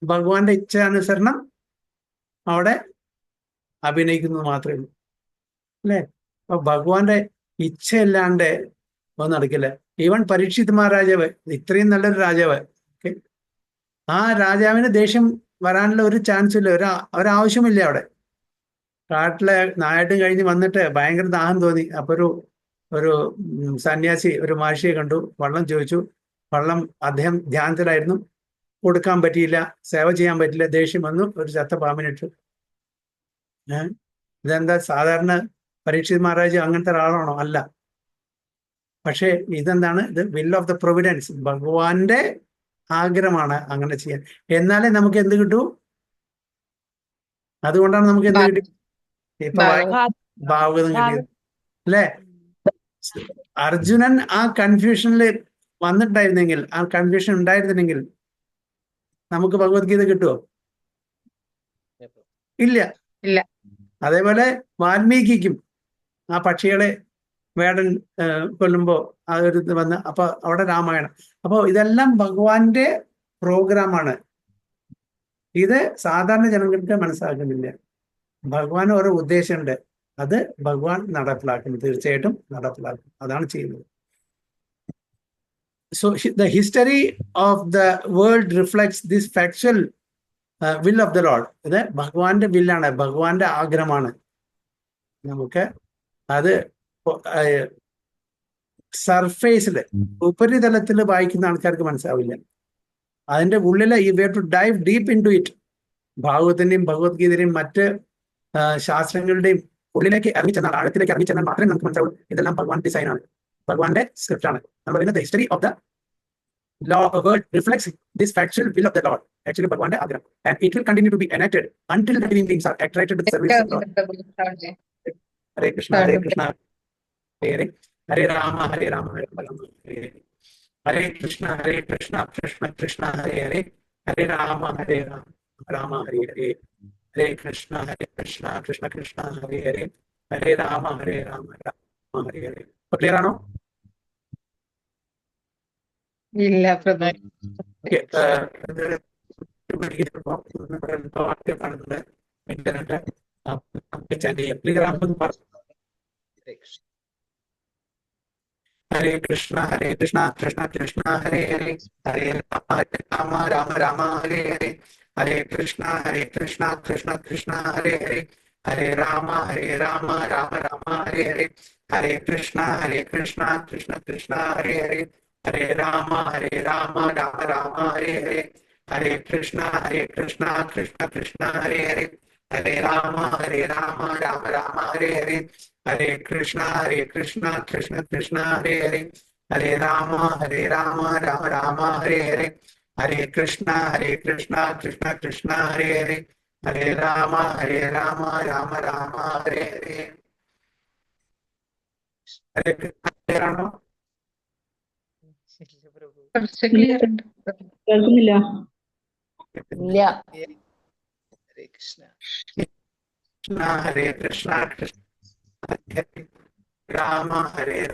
Speaker 1: ഭഗവാന്റെ ഇച്ഛാനുസരണം അവിടെ അഭിനയിക്കുന്നത് മാത്രമേ ഉള്ളൂ അല്ലേ? അപ്പൊ ഭഗവാന്റെ ഇച്ഛയല്ലാണ്ട് ഒന്നും നടക്കില്ല. ഈവൻ പരീക്ഷിത് മഹാരാജാവ്, ഇത്രയും നല്ലൊരു രാജാവ്, ആ രാജാവിന് ദേഷ്യം വരാനുള്ള ഒരു ചാൻസ് ഇല്ല, ഒരാവശ്യമില്ല. അവിടെ കാട്ടിലെ നായാട്ടും കഴിഞ്ഞ് വന്നിട്ട് ഭയങ്കര ദാഹം തോന്നി. അപ്പൊ ഒരു സന്യാസി ഒരു മഹർഷിയെ കണ്ടു, വെള്ളം ചോദിച്ചു. വെള്ളം അദ്ദേഹം ധ്യാനത്തിലായിരുന്നു, കൊടുക്കാൻ പറ്റിയില്ല, സേവ ചെയ്യാൻ പറ്റില്ല, ദേഷ്യം വന്നു, ഒരു ചത്ത പാമ്പിനിട്ടു. ഇതെന്താ സാധാരണ പരീക്ഷിത് മഹാരാജ് അങ്ങനത്തെ ഒരാളാണോ? അല്ല. പക്ഷേ ഇതെന്താണ്? ഇത് വിൽ ഓഫ് ദ പ്രൊവിഡൻസ്, ഭഗവാന്റെ ആഗ്രഹമാണ് അങ്ങനെ ചെയ്യാൻ. എന്നാലേ നമുക്ക് എന്ത് കിട്ടൂ? അതുകൊണ്ടാണ് നമുക്ക് എന്ത് കിട്ടി? ഇപ്പൊ ഭാഗവതം കിട്ടിയത് അല്ലേ? അർജുനൻ ആ കൺഫ്യൂഷനിൽ വന്നിട്ടായിരുന്നെങ്കിൽ, ആ കൺഫ്യൂഷൻ ഉണ്ടായിരുന്നെങ്കിൽ നമുക്ക് ഭഗവത്ഗീത കിട്ടുമോ? ഇല്ല. അതേപോലെ വാൽമീകിക്കും ആ പക്ഷികളെ വേടൻ കൊല്ലുമ്പോ ആ ഒരു ഇത് വന്ന്, അപ്പൊ അവിടെ രാമായണം. അപ്പൊ ഇതെല്ലാം ഭഗവാന്റെ പ്രോഗ്രാമാണ്. ഇത് സാധാരണ ജനങ്ങൾക്ക് മനസ്സിലാക്കുന്നില്ല. ഭഗവാൻ ഓരോ ഉദ്ദേശമുണ്ട്, അത് ഭഗവാൻ നടപ്പിലാക്കും, തീർച്ചയായിട്ടും നടപ്പിലാക്കും. അതാണ് ചെയ്യുന്നത്. So the history of the world reflects this factual will of the Lord. ഇത് ഭഗവാന്റെ വില്ലാണ്, ഭഗവാന്റെ ആഗ്രഹമാണ്. നമുക്ക് അത് സർഫേസിൽ, ഉപരിതലത്തിൽ വായിക്കുന്ന ആൾക്കാർക്ക് മനസ്സിലാവില്ല. അതിന്റെ ഉള്ളിൽ you have to dive deep into it. ഭാഗവതത്തിന്റെയും ഭഗവത്ഗീതയുടെയും മറ്റ് ശാസ്ത്രങ്ങളുടെയും ഉള്ളിലേക്ക് ഇറങ്ങിച്ചെന്നാൽ, ആഴത്തിലേക്ക് ഇറങ്ങിച്ചെന്നാൽ മാത്രമേ നമുക്ക് മനസ്സിലാവൂ ഇതെല്ലാം ഭഗവാൻ ഡിസൈനാണ്, ഭഗവാന്റെ സ്ക്രിപ്റ്റാണ്. നമ്മൾ പറയുന്നത് history of the world reflects this factual will of the Lord. Actually, Bhagwan Agram, and it will continue to be enacted until the living beings are attracted to the service of God. Hare Krishna, Hare Krishna, Hare Rama, Hare Rama, Hare Krishna, Hare Krishna, Krishna Krishna, Hare Hare, Hare Rama, Hare Rama, Rama Hare Hare, Hare Krishna, Hare Krishna, Krishna Krishna, Hare Hare, Hare Rama, Hare Rama, Rama Hare Hare. Clear ആണോ?
Speaker 2: ഇല്ല പ്രഭു.
Speaker 1: Hare Krishna, Krishna Krishna, Hare Hare, Hare Rama, Rama Rama, Hare Hare, Hare Krishna, Krishna Krishna, Hare Hare, Hare Rama, Rama Rama, Hare Hare, Hare Krishna, Krishna Krishna, Hare Hare, Hare Rama, Rama Rama, Hare Hare, Hare Krishna, Krishna Krishna, Hare Hare, Hare Rama, Rama Rama, Hare Hare, Hare Krishna, Krishna Krishna, Hare Hare, Hare Rama, Rama Rama, Hare Hare, Hare Krishna, Krishna Krishna, Hare Hare, Hare Rama, Rama Rama, Hare Hare. Hare Krishna.
Speaker 4: കേൾക്കുന്നില്ല.
Speaker 3: ഹരേ Krishna.
Speaker 1: Hare Krishna, Hare Rama,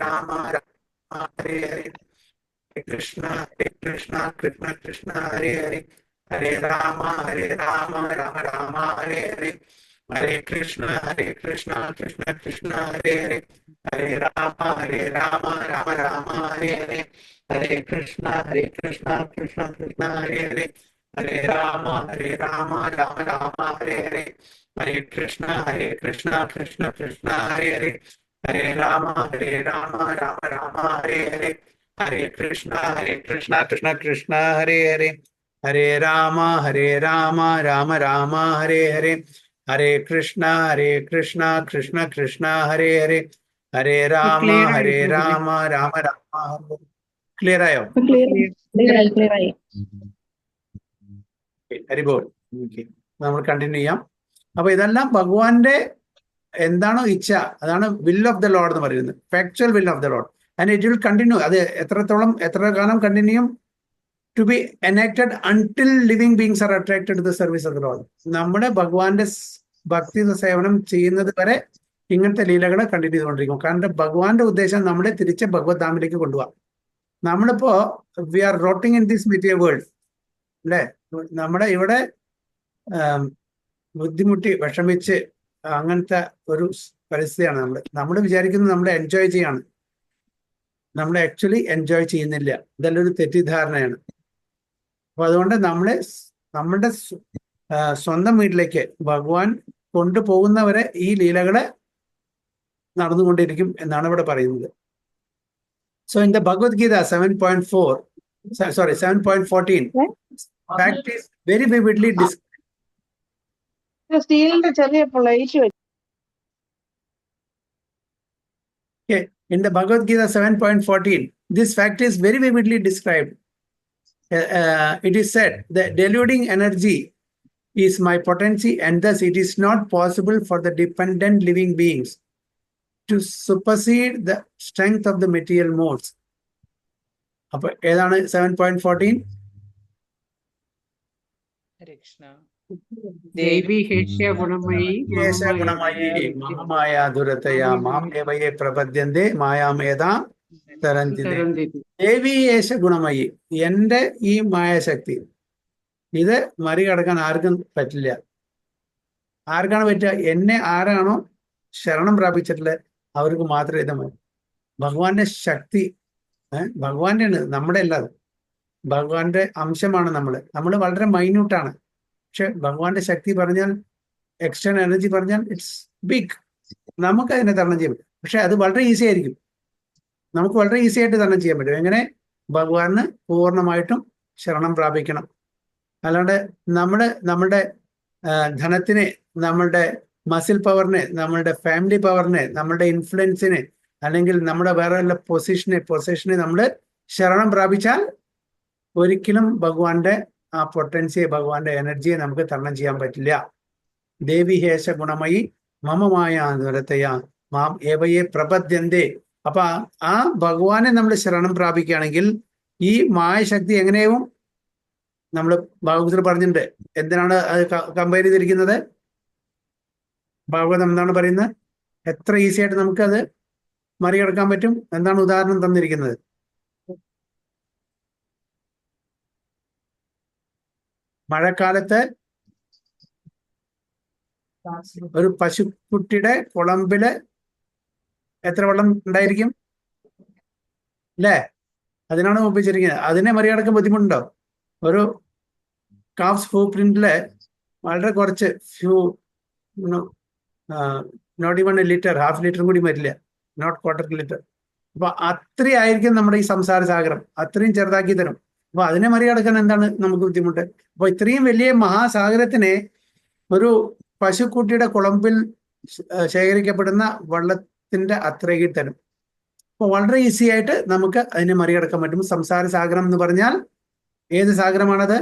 Speaker 1: Rama Hare Hare, Hare Krishna, Krishna Krishna, Hare Hare, Hare Rama, Rama Rama, Hare Hare, Hare Krishna, Krishna Krishna, Hare Hare, Hare Rama, Rama Rama, Hare Hare, Hare Krishna, Krishna Krishna, Hare Hare, Hare Rama, Rama Rama, Hare Krishna, Krishna Krishna, Hare Rama, Rama Rama, Hare Krishna, Krishna Krishna, Hare Rama, Rama Rama, Hare Krishna, Krishna Krishna, Hare Rama,
Speaker 4: clear ആയി
Speaker 1: Rama Rama, Clear ആയോ?
Speaker 5: Clear ആയി.
Speaker 1: Very good. നമ്മൾ continue ചെയ്യാം. അപ്പൊ ഇതെല്ലാം ഭഗവാന്റെ എന്താണോ ഇച്ഛ, അതാണ് വിൽ ഓഫ് ദ ലോർഡ് എന്ന് പറയുന്നത്, factual will of the lord. And it will continue. അത് എത്ര കാലം continue to be enacted until living beings are attracted to the service of the lord. നമ്മുടെ ഭഗവാന്റെ ഭക്തി സേവനം ചെയ്യുന്നത് വരെ ഇങ്ങനത്തെ ലീലകളെ കണ്ടിന്യൂ ചെയ്തുകൊണ്ടിരിക്കും. കാരണം ഭഗവാന്റെ ഉദ്ദേശം നമ്മളെ തിരിച്ച് ഭഗവത് ധാമിലേക്ക് കൊണ്ടുപോകാം. നമ്മളിപ്പോ we are rotting in this material world അല്ലേ? നമ്മുടെ ഇവിടെ ബുദ്ധിമുട്ടി വിഷമിച്ച് അങ്ങനത്തെ ഒരു പരിസ്ഥിതിയാണ് നമ്മൾ വിചാരിക്കുന്നത് നമ്മൾ എൻജോയ് ചെയ്യാണ്. നമ്മൾ ആക്ച്വലി എൻജോയ് ചെയ്യുന്നില്ല. ഇതെല്ലാം ഒരു തെറ്റിദ്ധാരണയാണ്. അപ്പൊ അതുകൊണ്ട് നമ്മുടെ സ്വന്തം വീട്ടിലേക്ക് ഭഗവാൻ കൊണ്ടുപോകുന്നവരെ ഈ ലീലകളെ നടന്നുകൊണ്ടിരിക്കും എന്നാണ് ഇവിടെ പറയുന്നത്. So in the Bhagavad Gita 7.14, fact is very vividly described.
Speaker 5: സ്റ്റീലിന്റെ ചെറിയ പ്ലേറ്റ് വെച്ചു.
Speaker 1: Okay, in the Bhagavad Gita 7.14, this fact is very vividly described. It is said that deluding energy is my potency, and thus it is not possible for the dependent living beings to supersede the strength of the material modes. അപ്പൊ ഏതാണ് 7.14?
Speaker 3: ഹരേ കൃഷ്ണ.
Speaker 4: ദേവി ഹേഷ്യ ഗുണമയി
Speaker 1: മഹാമായ ദുരതയ മാം ദേവയെ പ്രപദ്യന്തേ മായാമേതാം തരന്തി. ദേവി യേശ ഗുണമയി, എന്റെ ഈ മായാശക്തി, ഇത് മറികടക്കാൻ ആർക്കും പറ്റില്ല. ആർക്കാണ് പറ്റുക? എന്നെ ആരാണോ ശരണം പ്രാപിച്ചിട്ടുള്ളത് അവർക്ക് മാത്രമേ ഇത് മതി. ഭഗവാന്റെ ശക്തി ഭഗവാന്റെ ആണ്, നമ്മുടെ അല്ലാതെ. ഭഗവാന്റെ അംശമാണ് നമ്മൾ വളരെ മൈന്യൂട്ടാണ്. പക്ഷെ ഭഗവാന്റെ ശക്തി പറഞ്ഞാൽ, എക്സ്റ്റേണൽ എനർജി പറഞ്ഞാൽ ഇറ്റ്സ് ബിഗ്. നമുക്ക് അതിനെ തരണം ചെയ്യാൻ പറ്റും. പക്ഷെ അത് വളരെ ഈസി ആയിരിക്കും. നമുക്ക് വളരെ ഈസി ആയിട്ട് തരണം ചെയ്യാൻ പറ്റും. എങ്ങനെ? ഭഗവാന് പൂർണ്ണമായിട്ടും ശരണം പ്രാപിക്കണം. അല്ലാണ്ട് നമ്മുടെ ധനത്തിനെ, നമ്മളുടെ മസിൽ പവറിനെ, നമ്മളുടെ ഫാമിലി പവറിനെ, നമ്മളുടെ ഇൻഫ്ലുവൻസിനെ, അല്ലെങ്കിൽ നമ്മുടെ വേറെ വല്ല പൊസിഷനെ നമ്മൾ ശരണം പ്രാപിച്ചാൽ ഒരിക്കലും ഭഗവാന്റെ ആ പൊട്ടൻസിയെ, ഭഗവാന്റെ എനർജിയെ നമുക്ക് തരണം ചെയ്യാൻ പറ്റില്ല. ദേവി ഹേശ ഗുണമയി മമമായ ദുരതയ മാം ഏവയെ പ്രപദ്യന്തേ. അപ്പൊ ആ ഭഗവാനെ നമ്മൾ ശരണം പ്രാപിക്കുകയാണെങ്കിൽ ഈ മായശക്തി എങ്ങനെയും നമ്മൾ ഭാഗവതത്തിൽ പറഞ്ഞിട്ടുണ്ട്. എന്തിനാണ് അത് കമ്പയർ ചെയ്തിരിക്കുന്നത്? ഭാഗവതം എന്താണ് പറയുന്നത്? എത്ര ഈസി ആയിട്ട് നമുക്കത് മറികടക്കാൻ പറ്റും. എന്താണ് ഉദാഹരണം തന്നിരിക്കുന്നത്? മഴക്കാലത്ത് ഒരു പശുക്കുട്ടിയുടെ കുളമ്പില് എത്ര വെള്ളം ഉണ്ടായിരിക്കും അല്ലേ? അതിനാണ് ഒപ്പിച്ചിരിക്കുന്നത്. അതിനെ മറികടക്കാൻ ബുദ്ധിമുട്ടുണ്ടോ? ഒരു കാഫ്സ് ഫൂ പ്രിന്റില് വളരെ കുറച്ച് not even a litre, half ലിറ്ററും കൂടി വരില്ല, നോട്ട് ക്വാർട്ടർ ലിറ്റർ. അപ്പൊ അത്രയായിരിക്കും നമ്മുടെ ഈ സംസാര സാഗരം, അത്രയും ചെറുതാക്കി തരും. അപ്പൊ അതിനെ മറികടക്കാൻ എന്താണ് നമുക്ക് ബുദ്ധിമുട്ട്? അപ്പൊ ഇത്രയും വലിയ മഹാസാഗരത്തിനെ ഒരു പശുക്കുട്ടിയുടെ കുളമ്പിൽ ശേഖരിക്കപ്പെടുന്ന വെള്ളത്തിന്റെ അത്രയ്ക്ക് തരും. അപ്പൊ വളരെ ഈസി ആയിട്ട് നമുക്ക് അതിനെ മറികടക്കാൻ പറ്റും. സംസാര സാഗരം എന്ന് പറഞ്ഞാൽ ഏത് സാഗരമാണത്?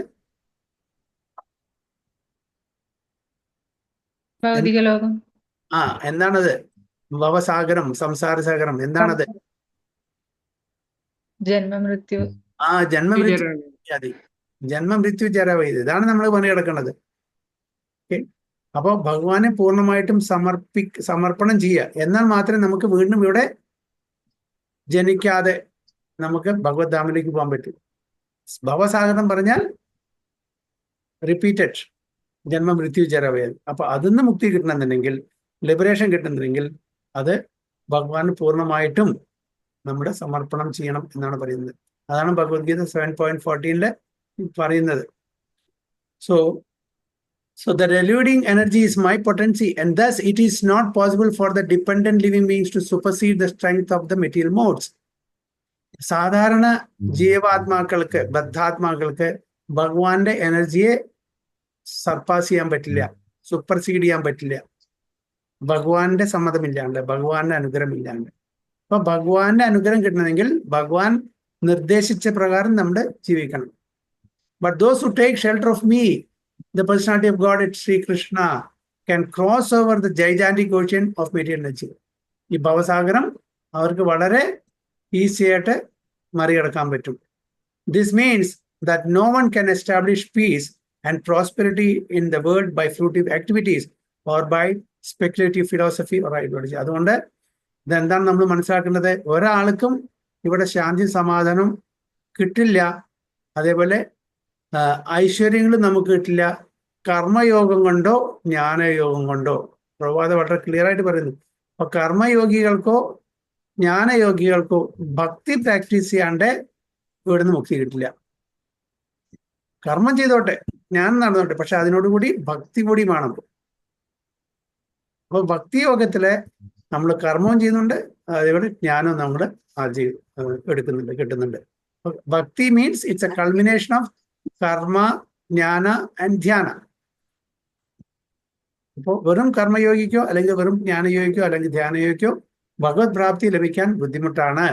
Speaker 2: ഭൗതിക ലോകം.
Speaker 1: എന്താണത്? ഭവസാഗരം, സംസാര സാഗരം. എന്താണത്?
Speaker 2: ജന്മമൃത്യു.
Speaker 1: ജന്മമൃത്യു ജരാവൈദ്യ. ഇതാണ് നമ്മൾ മറികടക്കേണ്ടത്. അപ്പൊ ഭഗവാനെ പൂർണ്ണമായിട്ടും സമർപ്പണം ചെയ്യുക. എന്നാൽ മാത്രമേ നമുക്ക് വീണ്ടും ഇവിടെ ജനിക്കാതെ നമുക്ക് ഭഗവത് ധാമിലേക്ക് പോകാൻ പറ്റും. ഭവസാഗരം പറഞ്ഞാൽ റിപ്പീറ്റഡ് ജന്മമൃത്യു ജരാവൈദ്യ. അപ്പൊ അതിന്ന് മുക്തി കിട്ടണമെന്നുണ്ടെങ്കിൽ, ലിബറേഷൻ കിട്ടുന്നുണ്ടെങ്കിൽ, അത് ഭഗവാന് പൂർണ്ണമായിട്ടും നമ്മുടെ സമർപ്പണം ചെയ്യണം എന്നാണ് പറയുന്നത്. അതാണ് ഭഗവത്ഗീത 7.14 പറയുന്നത്. So the eluding energy is my potency, and thus it is not possible for the dependent living beings to supersede the strength of the material modes. സാധാരണ ജീവാത്മാക്കൾക്ക്, ബദ്ധാത്മാക്കൾക്ക് ഭഗവാന്റെ എനർജിയെ സർപ്പാസ് ചെയ്യാൻ പറ്റില്ല, സൂപ്പർസീഡ് ചെയ്യാൻ പറ്റില്ല, ഭഗവാന്റെ സമ്മതമില്ലാണ്ട്, ഭഗവാന്റെ അനുഗ്രഹമില്ലാണ്ട്. അപ്പൊ ഭഗവാന്റെ അനുഗ്രഹം കിട്ടണമെങ്കിൽ ഭഗവാൻ നിർദ്ദേശിച്ച പ്രകാരം നമ്മൾ ജീവിക്കണം. But those who take shelter of me, the personality of God, Sri Krishna, can cross over the gigantic ocean of material energy. ഈ ഭവസാഗരം അവർക്ക് വളരെ ഈസി ആയിട്ട് മറികടക്കാൻ പറ്റും. This means that no one can establish peace and prosperity in the world by fruitive activities or by speculative philosophy or ideology. അതുകൊണ്ട് ഇതെന്താണ് നമ്മൾ മനസ്സിലാക്കേണ്ടത്? ഒരാൾക്കും ഇവിടെ ശാന്തി സമാധാനം കിട്ടില്ല, അതേപോലെ ഐശ്വര്യങ്ങൾ നമുക്ക് കിട്ടില്ല കർമ്മയോഗം കൊണ്ടോ ജ്ഞാനയോഗം കൊണ്ടോ. പ്രഭാത വളരെ ക്ലിയർ ആയിട്ട് പറയുന്നു. അപ്പൊ കർമ്മയോഗികൾക്കോ ജ്ഞാനയോഗികൾക്കോ ഭക്തി പ്രാക്ടീസ് ചെയ്യാണ്ട് ഇവിടുന്ന് മുക്തി കിട്ടില്ല. കർമ്മം ചെയ്തോട്ടെ, ജ്ഞാനം നടന്നോട്ടെ, പക്ഷെ അതിനോടുകൂടി ഭക്തി കൂടി വേണം. അപ്പൊ ഭക്തിയോഗത്തില് നമ്മൾ കർമ്മവും ചെയ്യുന്നുണ്ട്, അതേപോലെ ജ്ഞാനവും നമ്മൾ എടുക്കുന്നുണ്ട്, കിട്ടുന്നുണ്ട്. ഭക്തി means it's A culmination of കർമ്മ, ജ്ഞാന ആൻഡ് ധ്യാന. അപ്പോൾ വെറും കർമ്മയോഗിക്കോ അല്ലെങ്കിൽ വെറും ജ്ഞാനയോഗിക്കോ അല്ലെങ്കിൽ ധ്യാനയോഗിക്കോ ഭഗവത് പ്രാപ്തി ലഭിക്കാൻ ബുദ്ധിമുട്ടാണ്.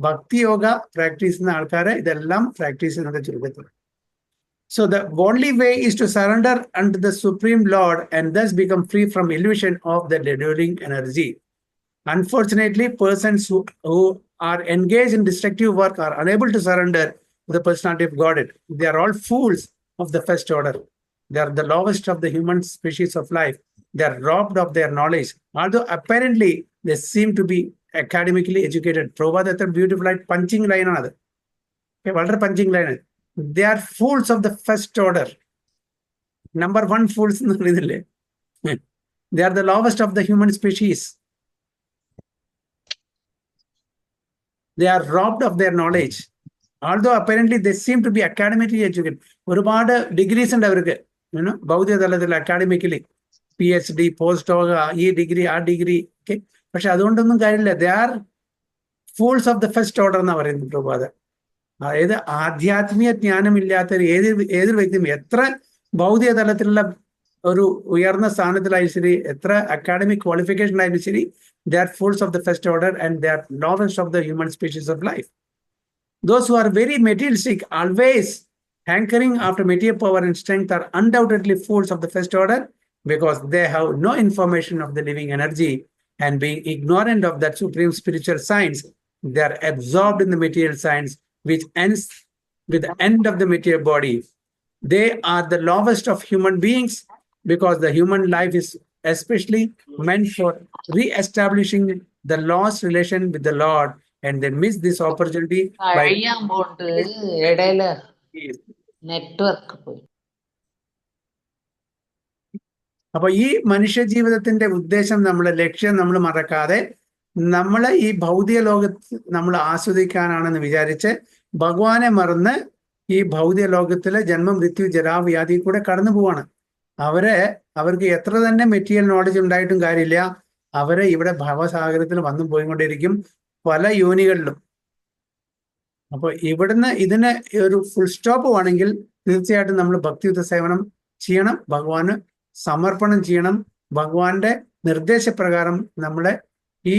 Speaker 1: ഭക്തിയോഗ പ്രാക്ടീസ് ചെയ്യുന്ന ആൾക്കാരെ ഇതെല്ലാം പ്രാക്ടീസ് ചെയ്യുന്നത് ചുരുക്കത്തിൽ. So the only way is to surrender unto the Supreme Lord and thus become free from illusion of the deluding energy. Unfortunately, persons who are engaged in destructive work are unable to surrender to the personality of Godhead. They are all fools of the first order. They are the lowest of the human species of life. They are robbed of their knowledge. Although apparently they seem to be academically educated. Prabhupada, that's a beautiful punching line. Okay, what are punching line? They are fools of the first order. Number one fools. They are the lowest of the human species. They are robbed of their knowledge. Although apparently they seem to be academically educated. ഒരുപാട് degrees ഉണ്ട് അവർക്ക്, ഭൗതിക തലത്തിൽ academically PhD, post dog, ഈ degree ആ degree ഒക്കെ. പക്ഷെ അതുകൊണ്ടൊന്നും കാര്യമില്ല. They are fools of the first order എന്നാ പറയുന്നത് പ്രഭാത. അതായത് ആധ്യാത്മിക ജ്ഞാനമില്ലാത്ത ഏതൊരു വ്യക്തിയും എത്ര ഭൗതിക തലത്തിലുള്ള ഒരു ഉയർന്ന സ്ഥാനത്തിലായാലും ശരി, എത്ര അക്കാഡമിക് ക്വാളിഫിക്കേഷൻ ആയാലും ശരി, they are fools of the first order and they are lowest of the human species of life. Those who are very materialistic, always hankering after material power and strength, are undoubtedly fools of the first order because they have no information of the living energy, and being ignorant of that supreme spiritual science, they are absorbed in the material science, which ends with the end of the material body. They are the lowest of human beings because the human life is especially meant for re-establishing the lost relation with the Lord, and they miss this opportunity by
Speaker 3: network പോയി.
Speaker 1: അപ്പൊ ഈ മനുഷ്യ ജീവിതത്തിന്റെ ഉദ്ദേശം, നമ്മളെ ലക്ഷ്യം നമ്മൾ മറക്കാതെ നമ്മൾ ഈ ഭൗതിക ലോകത്ത് നമ്മൾ ആസ്വദിക്കാനാണെന്ന് വിചാരിച്ച് ഭഗവാനെ മറന്ന് ഈ ഭൗതിക ലോകത്തിലെ ജന്മം, മൃത്യു, ജരാവ്യാധി കൂടെ കടന്നു പോവാണ്. അവർക്ക് എത്ര തന്നെ മെറ്റീരിയൽ നോളജ് ഉണ്ടായിട്ടും കാര്യമില്ല. അവരെ ഇവിടെ ഭവസാഗരത്തിൽ വന്നു പോയിക്കൊണ്ടിരിക്കും പല യോനികളിലും. അപ്പൊ ഇവിടുന്ന് ഇതിന് ഒരു ഫുൾ സ്റ്റോപ്പ് വേണമെങ്കിൽ തീർച്ചയായിട്ടും നമ്മൾ ഭക്തിയുക്ത സേവനം ചെയ്യണം, ഭഗവാന് സമർപ്പണം ചെയ്യണം. ഭഗവാന്റെ നിർദ്ദേശപ്രകാരം നമ്മളെ ഈ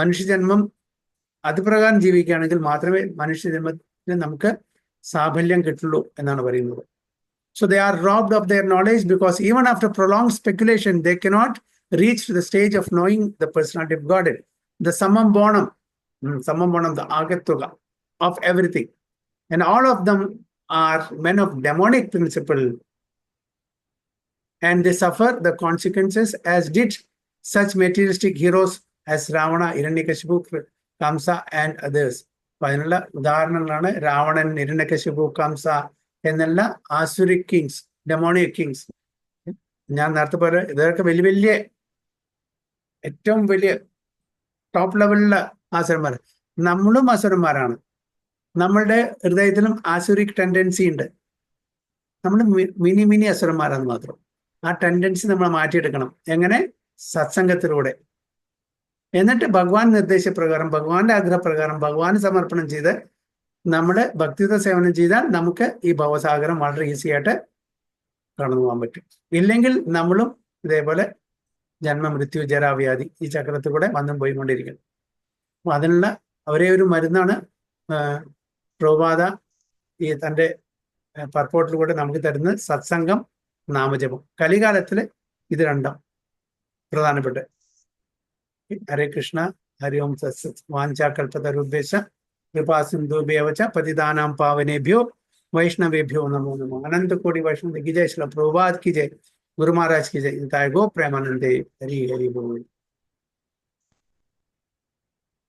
Speaker 1: മനുഷ്യജന്മം അതുപ്രകാരം ജീവിക്കുകയാണെങ്കിൽ മാത്രമേ മനുഷ്യജന്മത്തിന് നമുക്ക് സാഫല്യം കിട്ടുള്ളൂ എന്നാണ് പറയുന്നത്. So they are robbed of their knowledge because even after prolonged speculation, they cannot reach to the stage of knowing the personality of Godhead, the summum bonum, the agattuga of everything. And all of them are men of demonic principle, and they suffer the consequences as did such materialistic heroes as Ravana, Hiranyakashipu, Kamsa and others. അതിനുള്ള ഉദാഹരണങ്ങളാണ് രാവണൻ, ഹിരണ്യകശിപു, കംസ എന്നുള്ള ആസുരിക് Kings, demonic Kings. ഞാൻ നേരത്തെ പോലെ ഇതൊക്കെ വലിയ വലിയ ഏറ്റവും വലിയ ടോപ്പ് ലെവലിലുള്ള ആസുരന്മാർ. നമ്മളും അസുരന്മാരാണ്. നമ്മളുടെ ഹൃദയത്തിലും ആസുരിക് ടെൻഡൻസി ഉണ്ട്. നമ്മൾ മിനി അസുരന്മാരാന്ന് മാത്രം. ആ ടെൻഡൻസി നമ്മൾ മാറ്റിയെടുക്കണം. എങ്ങനെ? സത്സംഗത്തിലൂടെ. എന്നിട്ട് ഭഗവാൻ നിർദ്ദേശപ്രകാരം, ഭഗവാന്റെ ആഗ്രഹപ്രകാരം, ഭഗവാന് സമർപ്പണം ചെയ്ത് നമ്മൾ ഭക്തിയുത സേവനം ചെയ്താൽ നമുക്ക് ഈ ഭവസാഗരം വളരെ ഈസി ആയിട്ട് കടന്നു പോകാൻ പറ്റും. ഇല്ലെങ്കിൽ നമ്മളും ഇതേപോലെ ജന്മമൃത്യു ജരാവ്യാധി ഈ ചക്രത്തിൽ കൂടെ വന്നും പോയിക്കൊണ്ടിരിക്കും. അപ്പൊ അതിനുള്ള ഒരേ ഒരു മരുന്നാണ് പ്രഭുപാദ ഈ തൻ്റെ പർപ്പോട്ടിലൂടെ നമുക്ക് തരുന്ന സത്സംഗം, നാമജപം. കലികാലത്തിൽ ഇത് രണ്ടും പ്രധാനപ്പെട്ട. ഹരേ കൃഷ്ണ. ഹരി ഓം സത്സത്. വാഞ്ചാകൽപതരുഭ്യശ്ച കൃപാ സിന്ധുഭ്യവച പതിതാനാം പാവനേഭ്യോ वैष्णवेभ्यो नमो नमः. अनंत कोटि वैष्णव की जय. श्रील प्रभुपाद की जय. गुरु महाराज की जय. गो प्रेमानंदे. हरि हरि बोल.